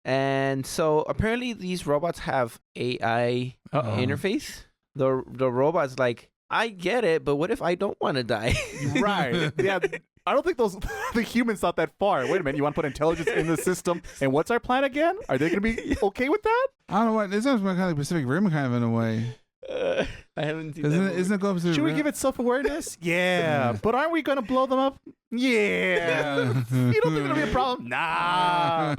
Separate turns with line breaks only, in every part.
And so apparently these robots have AI interface. The robot's like, I get it, but what if I don't want to die?
Right. Yeah. I don't think the humans thought that far. Wait a minute. You want to put intelligence in the system? And what's our plan again? Are they going to be okay with that?
I don't know what. This sounds kind of like Pacific Rim kind of in a way.
I haven't seen
Isn't
that.
it go Pacific
Should we
Rim?
give it self-awareness? Yeah. But aren't we going to blow them up? Yeah. You don't think it'll be a problem? Nah.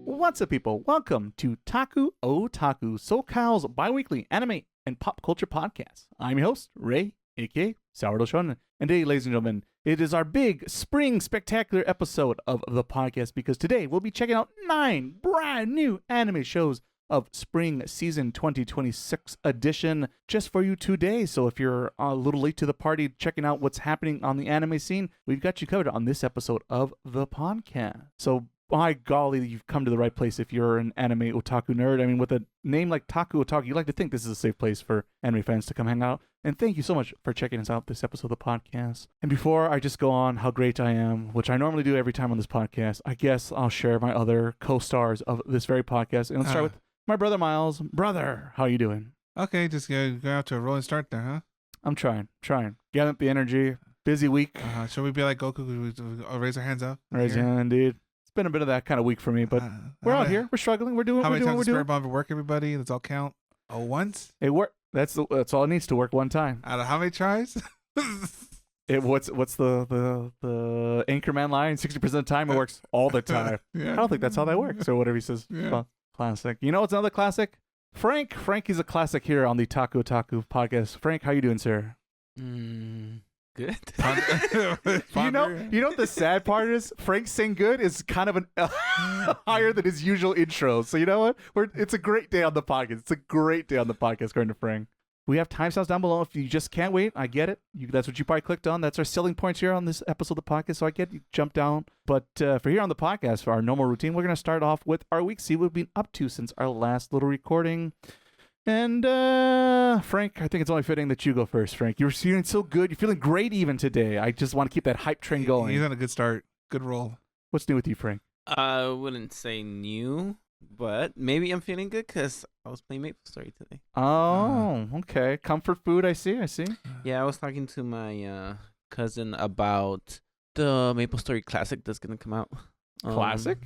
What's up, people? Welcome to Taku Otaku, SoCal's bi-weekly anime and pop culture podcast. I'm your host, Ray, aka Sourdough Shonen. And today, ladies and gentlemen, it is our big spring spectacular episode of the podcast because today we'll be checking out 9 brand new anime shows of spring season 2026 edition just for you today. So if you're a little late to the party checking out what's happening on the anime scene, we've got you covered on this episode of the podcast. So by golly, you've come to the right place if you're an anime otaku nerd. I mean, with a name like Taku Otaku, you like to think this is a safe place for anime fans to come hang out. And thank you so much for checking us out this episode of the podcast. And before I just go on how great I am, which I normally do every time on this podcast, I guess I'll share my other co-stars of this very podcast. And let's start with my brother Miles. Brother, how you doing?
Okay, just go out to a rolling start there, huh?
I'm trying. Get up the energy. Busy week.
Should we be like Goku? We raise our hands up.
Raise your hand, dude. It's been a bit of that kind of week for me, but we're out here. We're struggling. We're doing.
How many times
we're
does
doing.
Spirit Bomb work, everybody? Let's all count. Oh, once?
It worked. That's all it needs to work one time.
Out of how many tries?
What's the Anchorman line? 60% of the time it works all the time.
Yeah.
I don't think that's how that works, or whatever he says.
Yeah.
Well, classic. You know what's another classic? Frank. He's a classic here on the Taku Otaku podcast. Frank, how you doing, sir?
Good.
You know what the sad part is? Frank saying good is kind of higher than his usual intro. So you know what? It's a great day on the podcast. It's a great day on the podcast, according to Frank. We have timestamps down below. If you just can't wait, I get it. That's what you probably clicked on. That's our selling points here on this episode of the podcast. So I get you jump down. But for here on the podcast, for our normal routine, we're going to start off with our week, see what we've been up to since our last little recording. And Frank, I think it's only fitting that you go first, Frank. You're feeling so good. You're feeling great even today. I just want to keep that hype train going.
He's on a good start. Good roll.
What's new with you, Frank?
I wouldn't say new, but maybe I'm feeling good because I was playing Maple Story today.
Oh, okay. Comfort food, I see.
Yeah, I was talking to my cousin about the Maple Story Classic that's going to come out.
Classic?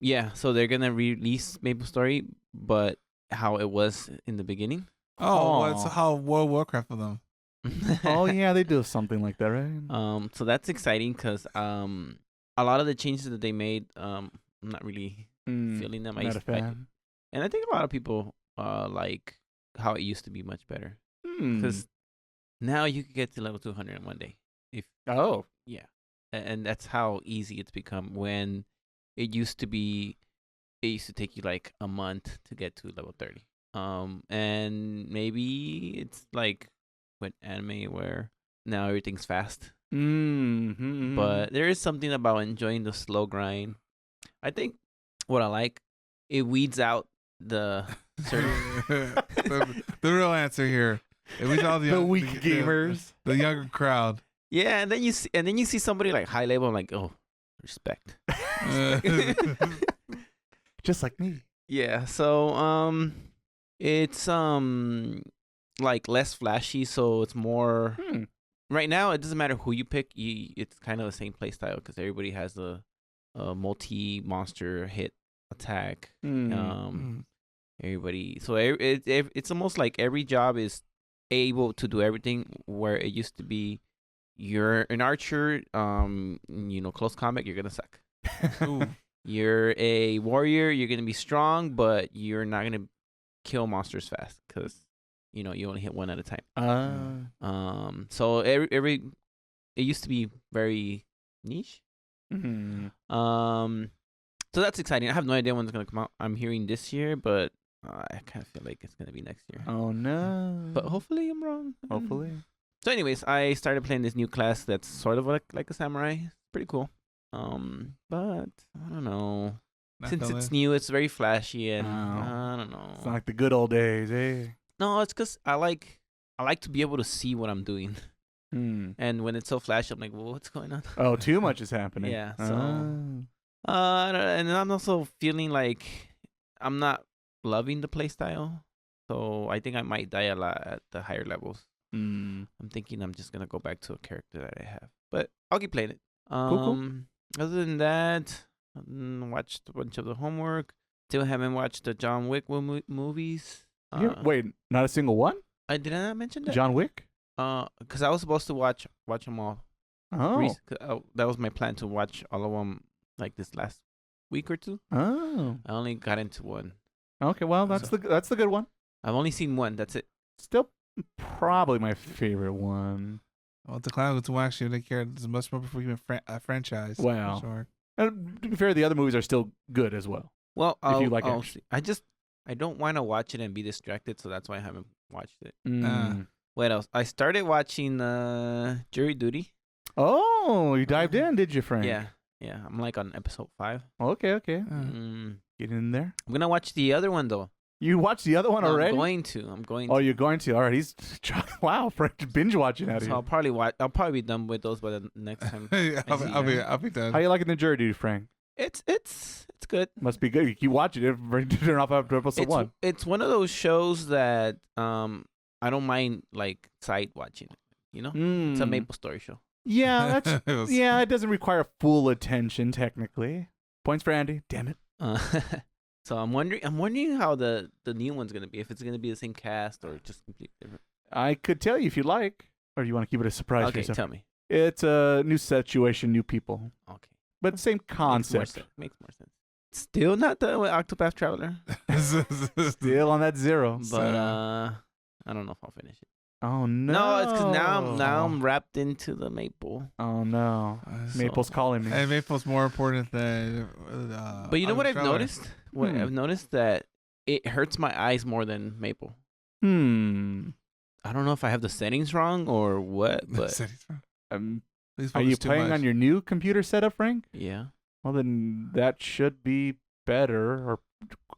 Yeah, so they're going to release Maple Story, but how it was in the beginning.
Oh, well, it's how World of Warcraft for them.
Oh, yeah, they do something like that, right?
So that's exciting because a lot of the changes that they made, I'm not really feeling them.
Not a fan.
And I think a lot of people like how it used to be much better. Because now you can get to level 200 in one day. Yeah. And that's how easy it's become. When it used to take you like a month to get to level 30. And maybe it's like with anime where now everything's fast. But there is something about enjoying the slow grind. I think what I like, it weeds out the
the real answer here. It was all the
weak gamers,
the younger crowd.
Yeah, and then you see somebody like high level, I'm like, oh, respect.
Just like me.
Yeah, so it's like less flashy, so it's more. Right now, it doesn't matter who you pick. It's kind of the same play style because everybody has a multi-monster hit attack. Everybody, so it's almost like every job is able to do everything. Where it used to be, you're an archer, close combat, you're gonna suck. You're a warrior, you're gonna be strong, but you're not gonna kill monsters fast because you only hit one at a time. So every it used to be very niche. So that's exciting. I have no idea when it's gonna come out. I'm hearing this year, but I kind of feel like it's gonna be next year.
Oh no!
But hopefully I'm wrong.
Hopefully.
So anyways, I started playing this new class that's sort of like a samurai. pretty cool. But I don't know.
Not
Since
the
it's
list.
new, it's very flashy, and
Oh.
I don't know.
It's not like the good old days, eh?
No, it's because I like to be able to see what I'm doing, and when it's so flashy, I'm like, well, what's going on?
Oh, too much is happening.
Yeah, so
Oh.
and I'm also feeling like I'm not loving the playstyle, so I think I might die a lot at the higher levels. I'm thinking I'm just gonna go back to a character that I have, but I'll keep playing it.
Cool.
Other than that, watched a bunch of the homework. Still haven't watched the John Wick movies.
Wait, not a single one?
I did not mention that.
John Wick?
Because I was supposed to watch them all.
Oh.
That was my plan to watch all of them like this last week or two.
Oh.
I only got into one.
Okay, well, that's the good one.
I've only seen one. That's it.
Still probably my favorite one.
Well, the Cloud will actually take care of this much more before you a franchise.
Wow.
For sure.
And to be fair, the other movies are still good as well.
Well,
If you like
I'll
action.
see. I don't want to watch it and be distracted, so that's why I haven't watched it. What else? I started watching Jury Duty.
Oh, you dived in, did you, Frank?
Yeah. I'm like on episode 5.
Okay.
Mm.
Get in there.
I'm gonna watch the other one though.
You watched the other one
No,
already?
I'm going to.
Oh, you're going to. All right, he's wow, Frank, binge watching out of
So
here.
I'll probably be done with those by the next time.
I'll be done.
How you liking the jury duty, Frank?
It's good.
Must be good. You keep watching it. Turn off after episode 1.
It's one of those shows that I don't mind like side watching it. You know, it's a Maple Story show.
Yeah, that's
It was-
yeah. It doesn't require full attention technically. Points for Andy. Damn it.
So I'm wondering how the new one's gonna be. If it's gonna be the same cast or just completely different.
I could tell you if you like, or you want to keep it a surprise for
Okay,
yourself.
tell me.
It's a new situation, new people,
Okay,
but same concept.
Makes more sense. Still not the Octopath Traveler,
Still on that 0.
but I don't know if I'll finish it.
Oh no!
No, it's because now I'm wrapped into the Maple.
Oh no! Maple's calling me.
And Maple's more important than.
But you know what I've
Traveler.
noticed? I've noticed that it hurts my eyes more than Maple. I don't know if I have the settings wrong or what, but
Are you playing on your new computer setup, Frank?
yeah.
Well, then that should be better or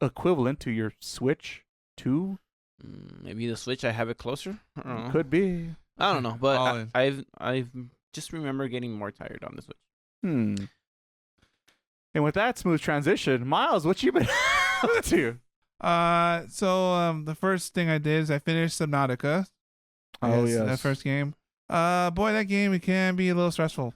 equivalent to your Switch 2.
Maybe the Switch. I have it closer. I don't know.
Could be.
I don't know, but
All in.
I've just remember getting more tired on the Switch.
And with that smooth transition, Miles, what you been up to?
So the first thing I did is I finished Subnautica.
Oh,
Yes,
yes.
that first game. Boy, that game, it can be a little stressful.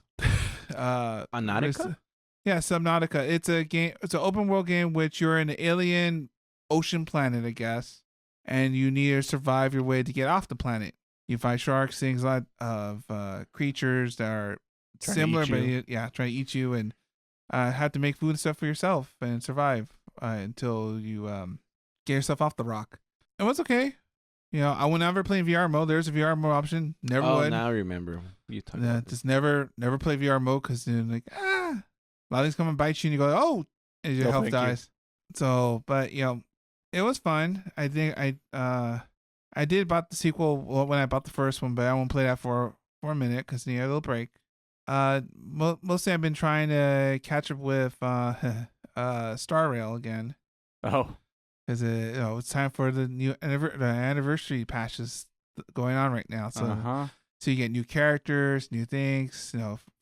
Onnanoko?
Yeah, Subnautica. It's a game. It's an open world game which you're in an alien ocean planet, I guess, and you need to survive your way to get off the planet. You fight sharks, things like of creatures that are
Trying to
similar,
eat
but
you.
trying to eat you, and have to make food and stuff for yourself and survive until you get yourself off the rock. It was okay. You know, I will never play in VR mode. There's a VR mode option. Never would.
Now I remember you talking about this.
Just never play VR mode because then like a lot of things come and bite you and you go, oh, and your
No,
health
thank you.
dies. So, but it was fun. I think I did bought the sequel when I bought the first one, but I won't play that for a minute because I need a little break. Mostly I've been trying to catch up with Star Rail again
Oh,
because it's time for the new anniversary patches going on right now. So so you get new characters, new things,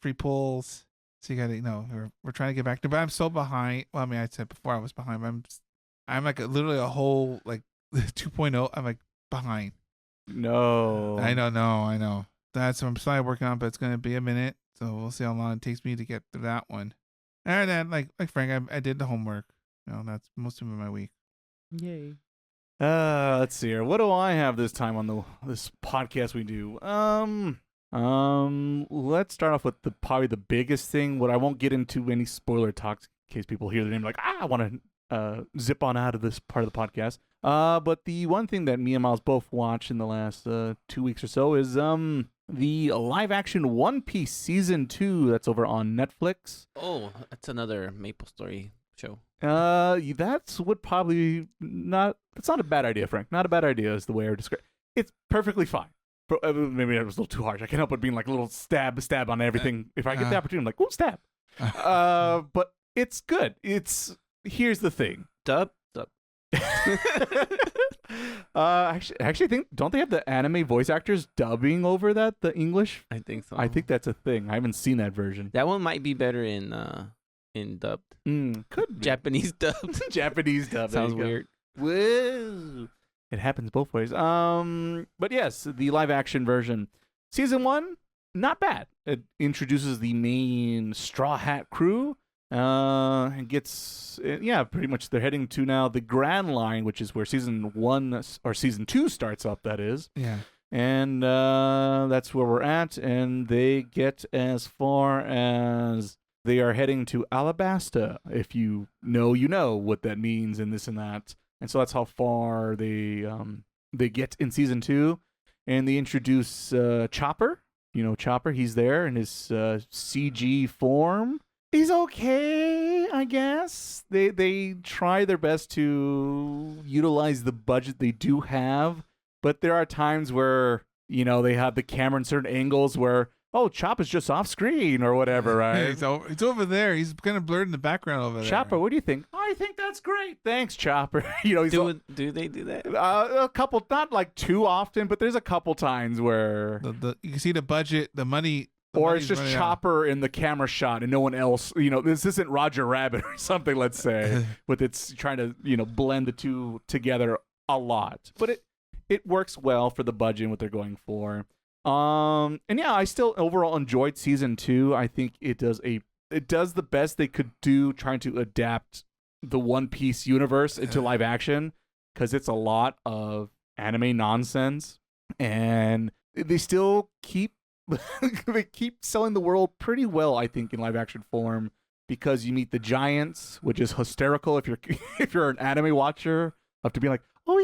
free pulls. So you got to we're trying to get back to, but I'm so behind. Well, I mean, I said before I was behind. But I'm like literally a whole like 2.0. I'm like behind.
no.
I know. That's what I'm still working on, but it's gonna be a minute. So we'll see how long it takes me to get through that one. And then, like Frank, I did the homework. That's most of my week.
Yay.
Let's see here. What do I have this time on this podcast we do? Let's start off with probably the biggest thing. What I won't get into any spoiler talks in case people hear the name like, I want to zip on out of this part of the podcast. But the one thing that me and Miles both watched in the last 2 weeks or so is the live action One Piece season 2 that's over on Netflix.
Oh, that's another Maple Story show.
That's would probably not. That's not a bad idea, Frank. Not a bad idea is the way I would describe. It's perfectly fine. maybe it was a little too harsh. I can't help but being like a little stab on everything. If I get the opportunity, I'm like, ooh, stab. But it's good. Here's the thing.
Dub.
Actually think, don't they have the anime voice actors dubbing over the English?
I think so.
I think that's a thing. I haven't seen that version.
That one might be better in dubbed.
Could be.
Japanese dubbed.
Japanese dubbed.
Sounds weird.
Whoa. It happens both ways. But yes, the live action version. Season 1, not bad. It introduces the main Straw Hat crew. And gets, pretty much they're heading to now the Grand Line, which is where season 2 starts up, that is.
Yeah.
And that's where we're at. And they get as far as they are heading to Alabasta. If you know what that means and this and that. And so that's how far they get in season 2. And they introduce Chopper. You know Chopper, he's there in his CG form. He's okay, I guess. They try their best to utilize the budget they do have, but there are times where, they have the camera in certain angles where, Chopper's just off screen or whatever, right?
It's over there. He's kind of blurred in the background over there.
Chopper, what do you think? I think that's great. Thanks, Chopper.
Do they do that?
A couple, not like too often, but there's a couple times where
you can see the budget, the money.
Or it's just Chopper in the camera shot and no one else. This isn't Roger Rabbit or something, let's say, with its trying to, blend the two together a lot. But it works well for the budget and what they're going for. And yeah, I still overall enjoyed season 2. I think it does the best they could do trying to adapt the One Piece universe into live action, because it's a lot of anime nonsense, and they still keep selling the world pretty well, I think, in live action form, because you meet the giants, which is hysterical if you're an anime watcher, of to be like, oh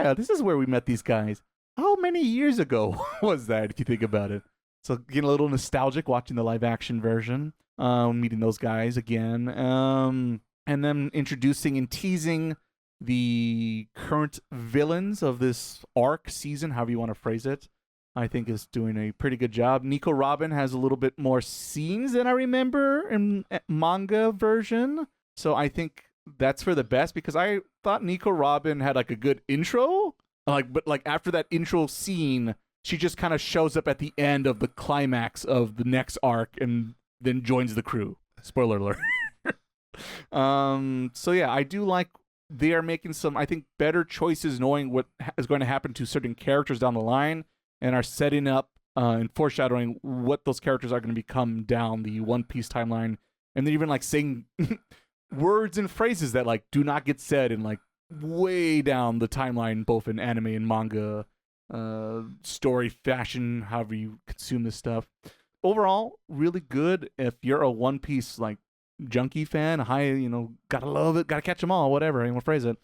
yeah, this is where we met these guys. How many years ago was that, if you think about it? So getting a little nostalgic watching the live action version, meeting those guys again, and then introducing and teasing the current villains of this arc season, however you want to phrase it. I think is doing a pretty good job. Nico Robin has a little bit more scenes than I remember in manga version. So I think that's for the best, because I thought Nico Robin had like a good intro. But after that intro scene, she just kind of shows up at the end of the climax of the next arc and then joins the crew. Spoiler alert. So yeah, I do like they are making some, I think, better choices knowing what is going to happen to certain characters down the line, and are setting up and foreshadowing what those characters are going to become down the One Piece timeline. And they're even like saying words and phrases that like do not get said in like way down the timeline, both in anime and manga, story fashion, however you consume this stuff. Overall, really good. If you're a One Piece like junkie fan, gotta love it, gotta catch them all, whatever you want to phrase it.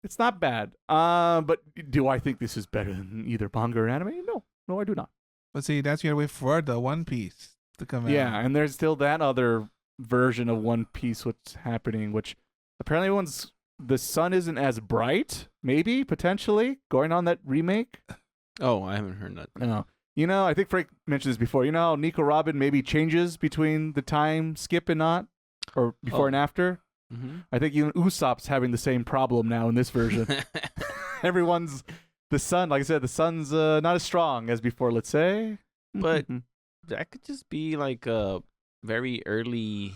It's not bad. But do I think this is better than either manga or anime? No, I do not.
But see, that's your way for the One Piece to come out.
Yeah, and there's still that other version of One Piece what's happening, which apparently the sun isn't as bright, maybe, potentially, going on that remake.
Oh, I haven't heard that.
No. I think Frank mentioned this before. How Nico Robin maybe changes between the time skip and not, or before and after? Mm-hmm. I think even Usopp's having the same problem now in this version. The sun, like I said, the sun's not as strong as before, let's say.
But that could just be like a very early...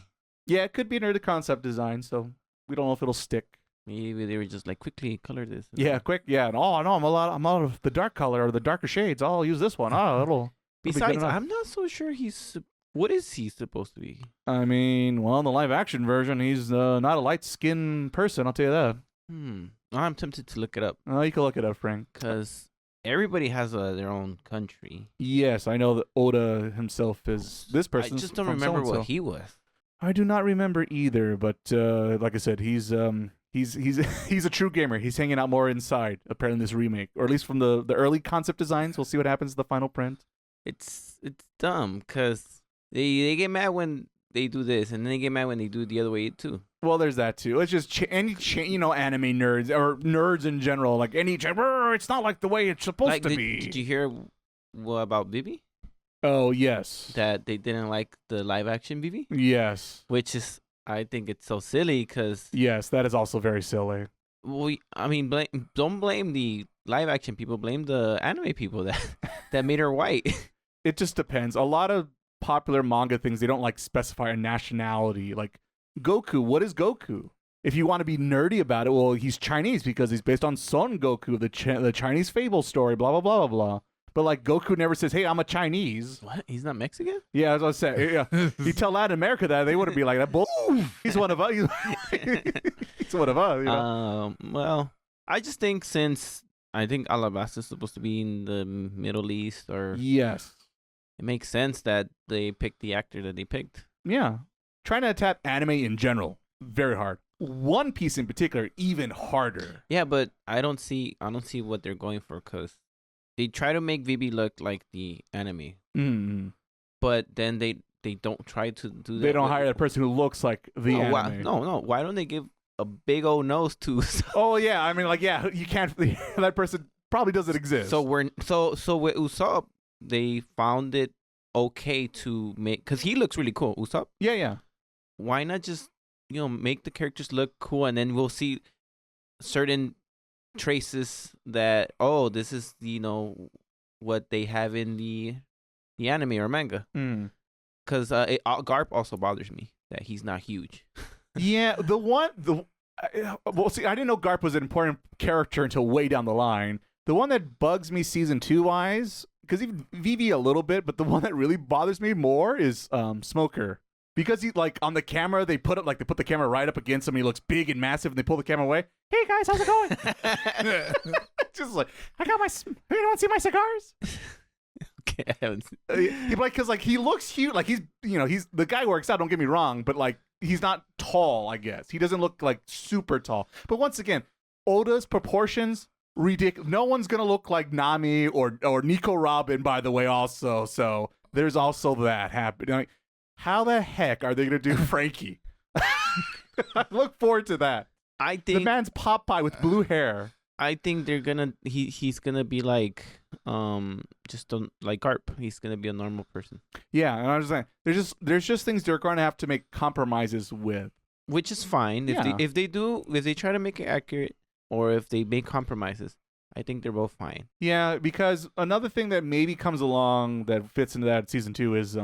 Yeah, it could be an early concept design, so we don't know if it'll stick.
Maybe they were just like, quickly color this.
Yeah, quick. Yeah, and I'm out of the dark color or the darker shades. I'll use this one. It'll
Besides, I'm not so sure what is he supposed to be?
I mean, well, in the live action version, he's not a light skinned person, I'll tell you that.
I'm tempted to look it up.
Oh, you can look it up, Frank.
Because everybody has their own country.
Yes, I know that Oda himself is this person.
I just don't remember what he was.
I do not remember either, but like I said, he's a true gamer. He's hanging out more inside, apparently, in this remake, or at least from the early concept designs. We'll see what happens to the final print. It's
dumb because they get mad when they do this, and then they get mad when they do it the other way too.
Well, there's that too. It's just anime nerds or nerds in general. Like it's not like the way it's supposed to be.
Did you hear what about Vivi?
Oh, yes.
That they didn't like the live action Vivi?
Yes.
Which is, I think it's so silly because...
Yes, that is also very silly.
Don't blame the live action people. Blame the anime people that made her white.
It just depends. A lot of popular manga things, they don't like specify a nationality. Like Goku, what is Goku? If you want to be nerdy about it, well, he's Chinese because he's based on Son Goku, the Chinese fable story, blah, blah, blah, blah, blah. But like Goku never says, "Hey, I'm a Chinese."
What? He's not Mexican?
Yeah, as I was saying. Yeah. You tell Latin America that, they wouldn't be like that. He's one of us. He's one of us. You know?
Well, I just think since I think Alabasta is supposed to be in the Middle East, or
yes,
it makes sense that they picked the actor that they picked.
Yeah, trying to adapt anime in general, very hard. One Piece in particular, even harder.
Yeah, but I don't see what they're going for because they try to make Vivi look like the anime, but then they don't try to do that.
They don't hire a person who looks like the anime.
No. Why don't they give a big old nose to?
Oh yeah, I mean, like, yeah, you can't. That person probably doesn't exist.
So with Usopp, they found it okay to make because he looks really cool. Usopp.
Yeah.
Why not just make the characters look cool, and then we'll see certain traces that this is what they have in the anime or manga. Because Garp also bothers me that he's not huge.
Yeah, well, see, I didn't know Garp was an important character until way down the line. The one that bugs me season 2 wise, because even Vivi a little bit, but the one that really bothers me more is Smoker. Because he, like, on the camera, they put the camera right up against him, and he looks big and massive, and they pull the camera away. Hey guys, how's it going? Just like, I got my. You want to see my cigars?
Okay, I haven't seen.
Because like he looks huge, like he's the guy works out. Don't get me wrong, but like he's not tall. I guess he doesn't look like super tall. But once again, Oda's proportions ridiculous. No one's gonna look like Nami or Nico Robin. By the way, also, so there's also that happening. Like, how the heck are they gonna do Frankie? I look forward to that.
I think
the man's Popeye with blue hair.
I think they're gonna he's gonna be like just like Garp. He's gonna be a normal person.
Yeah, and I'm just saying there's just things they're going to have to make compromises with,
which is fine if they try to make it accurate or if they make compromises. I think they're both fine.
Yeah, because another thing that maybe comes along that fits into that season 2 is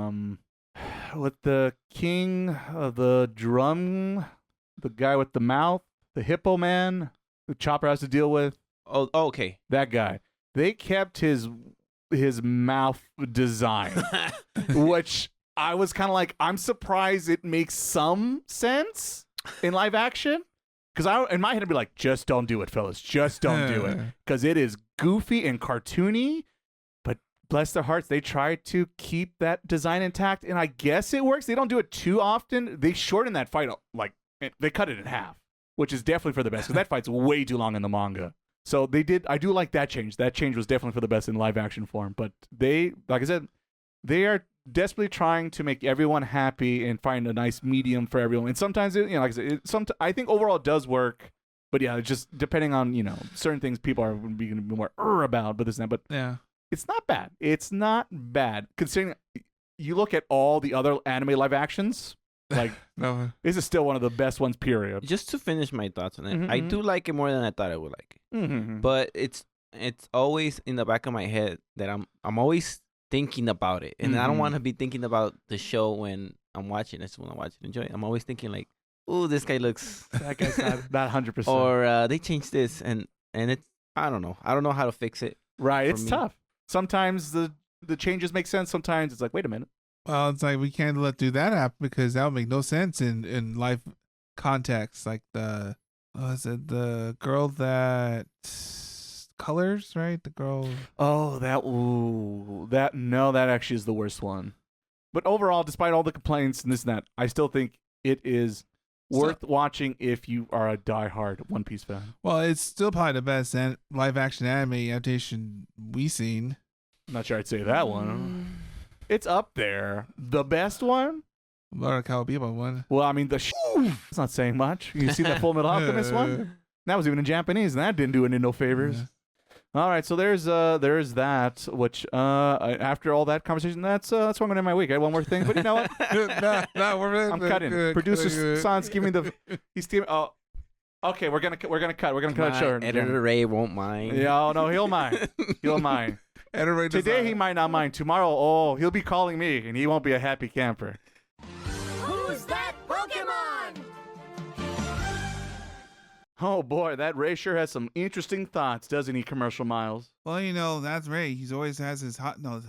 with the king of the drum, the guy with the mouth, the hippo man. The Chopper has to deal with.
Oh, okay.
That guy. They kept his mouth design, which I was kind of like, I'm surprised it makes some sense in live action. Because in my head, I'd be like, just don't do it, fellas. Just don't do it. Because it is goofy and cartoony. But bless their hearts, they try to keep that design intact. And I guess it works. They don't do it too often. They shorten that fight. Like, they cut it in half. Which is definitely for the best, because that fight's way too long in the manga. So they did. I do like that change. That change was definitely for the best in live action form. But they, like I said, they are desperately trying to make everyone happy and find a nice medium for everyone. And sometimes, like I said, I think overall it does work. But yeah, it's just depending on certain things people are going to be more about. But this and that. But
yeah,
it's not bad. It's not bad considering you look at all the other anime live actions. Like,
no.
This is still one of the best ones, period.
Just to finish my thoughts on it, I do like it more than I thought I would like it. But it's always in the back of my head that I'm always thinking about it. And I don't want to be thinking about the show when I'm watching. I just want to watch it, enjoy it. I'm always thinking like, oh, this guy looks...
that guy's not 100%.
Or they changed this. And it's... I don't know. I don't know how to fix it.
Right. It's tough. Sometimes the changes make sense. Sometimes it's like, wait a minute.
Well, it's like we can't do that happen because that would make no sense in life context. Like the girl that colors, right? The girl.
Oh, that actually is the worst one. But overall, despite all the complaints and this and that, I still think it is worth watching if you are a diehard One Piece fan.
Well, it's still probably the best live action anime adaptation we've seen.
I'm not sure I'd say that one. It's up there. The best one?
What Cowboy Bebop one?
Well, I mean, it's not saying much. You see that Full Metal Alchemist one? That was even in Japanese, and that didn't do it no favors. All right, so there's that. Which after all that conversation, that's what I'm gonna end my week. I had one more thing, but you know what? I'm cutting. Producer San's giving me he's giving. Oh, okay. We're gonna cut. We're gonna cut it short.
Editor Ray won't mind.
Yeah, no, he'll mind. He'll mind. Today he might not mind. Tomorrow, he'll be calling me, and he won't be a happy camper.
Who's that Pokemon?
Oh boy, that Ray sure has some interesting thoughts, doesn't he, Commercial Miles?
Well, you know, that's Ray. He's always has his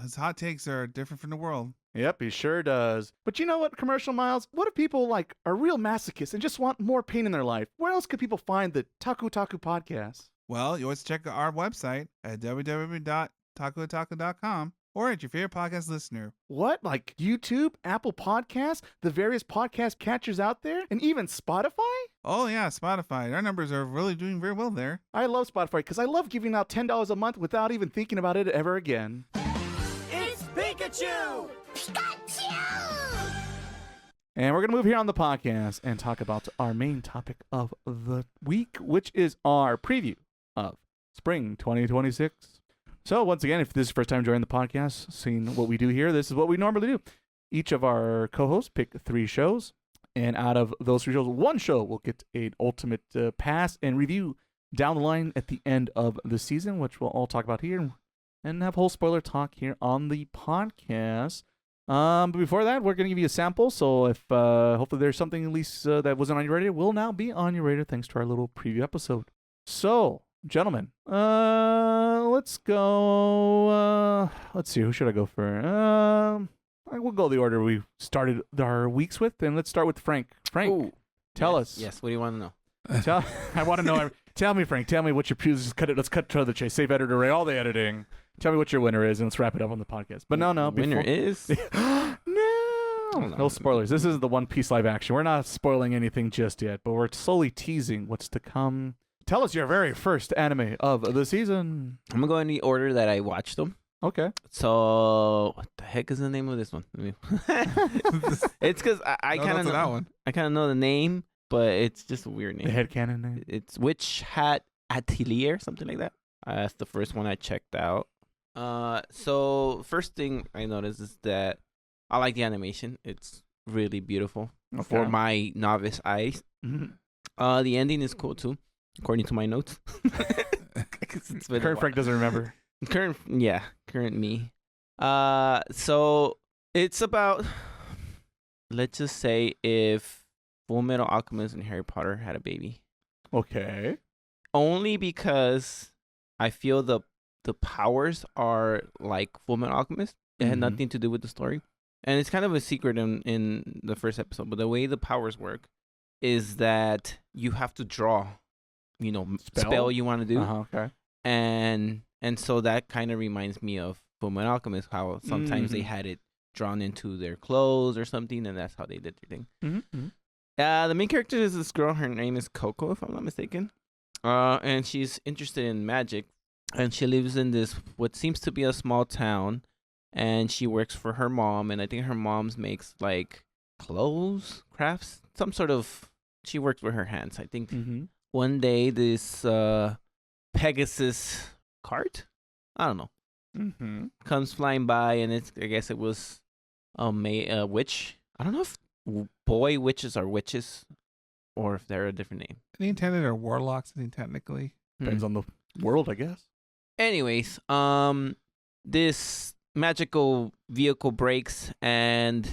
his hot takes are different from the world.
Yep, he sure does. But you know what, Commercial Miles? What if people are real masochists and just want more pain in their life? Where else could people find the Taku podcast?
Well, you always check our website at www.takuotaku.com or at your favorite podcast listener.
What? Like YouTube, Apple Podcasts, the various podcast catchers out there, and even Spotify?
Oh, yeah, Spotify. Our numbers are really doing very well there.
I love Spotify because I love giving out $10 a month without even thinking about it ever again.
It's Pikachu! Pikachu!
And we're going to move here on the podcast and talk about our main topic of the week, which is our preview of spring 2026. So once again, if this is your first time joining the podcast, seeing what we do here, this is what we normally do. Each of our co-hosts pick 3 shows, and out of those 3 shows, 1 show will get an ultimate pass and review down the line at the end of the season, which we'll all talk about here and have whole spoiler talk here on the podcast. But before that, we're going to give you a sample, so if hopefully there's something at least that wasn't on your radar, will now be on your radar thanks to our little preview episode. So, gentlemen, let's go. Let's see, who should I go for? We'll go the order we started our weeks with, and let's start with Frank. Frank, tell us.
Yes, what do you want to know?
I want to know. Tell me, Frank. Tell me what your let's cut to the chase. Save editor Ray, all the editing. Tell me what your winner is, and let's wrap it up on the podcast. But no.
Winner is?
No spoilers. This is the One Piece live action. We're not spoiling anything just yet, but we're slowly teasing what's to come. Tell us your very first anime of the season.
I'm going to go in the order that I watched them.
Okay.
So, what the heck is the name of this one? It's because I kind of know that one. I kind of know the name, but it's just a weird name.
The headcanon name.
It's Witch Hat Atelier, something like that. That's the first one I checked out. So first thing I noticed is that I like the animation. It's really beautiful for my novice eyes. Mm-hmm. The ending is cool too, according to my notes.
Current Frank doesn't remember.
Current me. So it's about, let's just say, if Fullmetal Alchemist and Harry Potter had a baby.
Okay.
Only because I feel the powers are like Fullmetal Alchemist. It had nothing to do with the story. And it's kind of a secret in the first episode. But the way the powers work is that you have to draw, spell you want to do.
Okay.
And so that kind of reminds me of Fullmetal Alchemist, how sometimes they had it drawn into their clothes or something, and that's how they did their thing.
Mm-hmm.
The main character is this girl. Her name is Coco, if I'm not mistaken. And she's interested in magic. And she lives in this, what seems to be a small town. And she works for her mom. And I think her mom's makes, like, clothes, crafts, some sort of... She works with her hands. I think one day this Pegasus cart? I don't know. Comes flying by. And I guess it was a witch. I don't know if boy witches are witches. Or if they're a different name.
The intended are warlocks, I think, technically.
Depends on the world, I guess.
Anyways, this magical vehicle breaks, and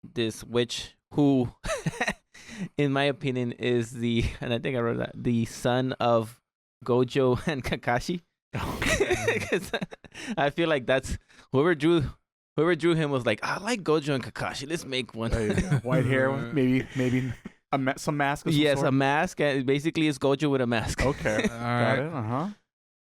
this witch, who, in my opinion, is and I think I wrote that, the son of Gojo and Kakashi. Because I feel like that's whoever drew him was like, I like Gojo and Kakashi. Let's make one.
White hair, maybe. Some mask.
Yes, a mask. Basically, it's Gojo with a mask.
Okay, got it.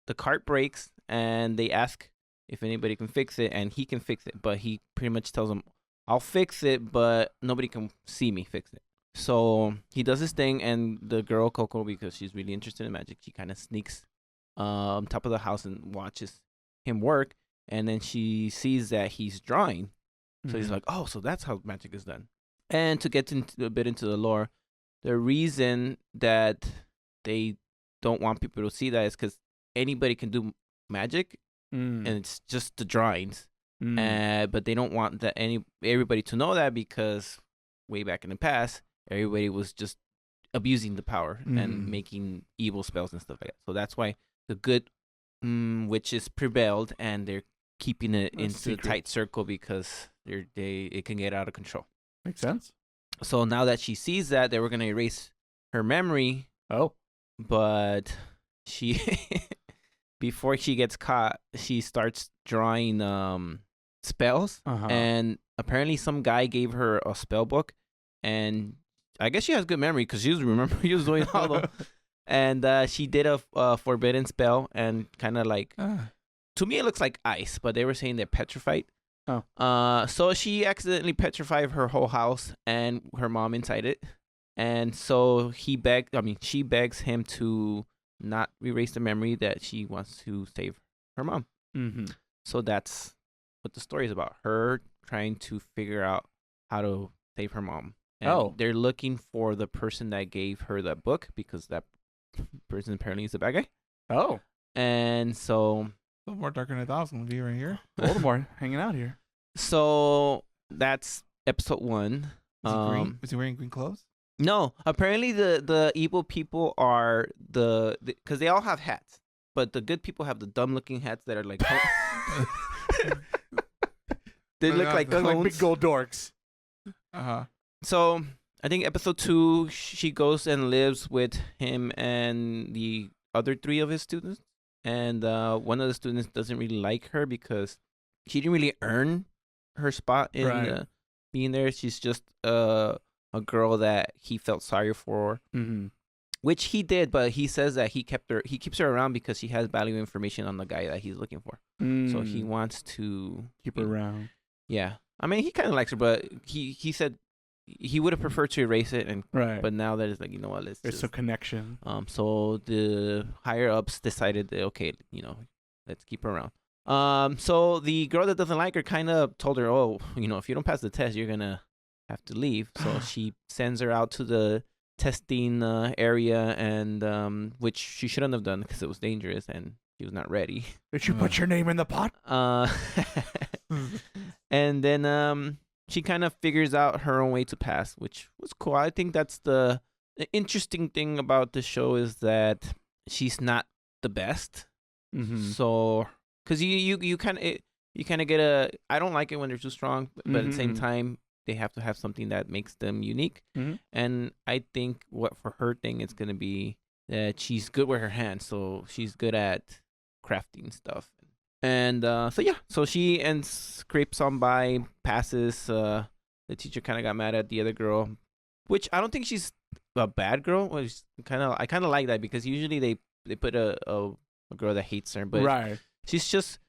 The cart breaks, and they ask if anybody can fix it, and he can fix it. But he pretty much tells them, I'll fix it, but nobody can see me fix it. So he does his thing, and the girl, Coco, because she's really interested in magic, she kind of sneaks on top of the house and watches him work. And then she sees that he's drawing. So he's like, oh, so that's how magic is done. And to get a bit into the lore, the reason that they don't want people to see that is because anybody can do magic, and it's just the drawings. But they don't want that everybody to know that because way back in the past, everybody was just abusing the power and making evil spells and stuff like that. So that's why the good witches prevailed, and they're keeping it into a tight circle because it can get out of control.
Makes sense.
So now that she sees that, they were gonna erase her memory.
Oh,
but she before she gets caught, she starts drawing spells, and apparently some guy gave her a spell book, and I guess she has good memory because she was doing all those. And she did a forbidden spell, and kind of like to me it looks like ice, but they were saying they're petrified. So she accidentally petrified her whole house and her mom inside it, and so she begs him to not erase the memory, that she wants to save her mom. So that's what the story is about, her trying to figure out how to save her mom. And they're looking for the person that gave her that book, because that person apparently is the bad guy. And so
a little more darker than I thought it was going to be right here.
Voldemort hanging out here.
So that's episode 1.
Is he green? Is he wearing green clothes?
No, apparently the evil people are because they all have hats, but the good people have the dumb looking hats that are like they look like
big gold dorks.
So I think episode 2, she goes and lives with him and the other 3 of his students, and one of the students doesn't really like her because she didn't really earn her spot in being there. She's just a girl that he felt sorry for, which he did, but he says that he keeps her around because she has valuable information on the guy that he's looking for. So he wants to
keep her around.
Yeah, I mean, he kind of likes her, but he said he would have preferred to erase it, but now that it's like, you know what,
there's a connection.
So the higher ups decided that, okay, you know, let's keep her around. So the girl that doesn't like her kind of told her, oh, you know, if you don't pass the test, you're gonna have to leave. So she sends her out to the testing area, and which she shouldn't have done because it was dangerous and she was not ready.
Did you put your name in the pot?
And then she kind of figures out her own way to pass, which was cool. I think that's the interesting thing about the show, is that she's not the best. So, because you kind of get a, I don't like it when they're too strong, but at the same time, they have to have something that makes them unique. And I think what for her thing, it's going to be that she's good with her hands. So she's good at crafting stuff. And so she scrapes on by, passes. The teacher kind of got mad at the other girl, which I don't think she's a bad girl. I kind of like that, because usually they put a girl that hates her, but she's just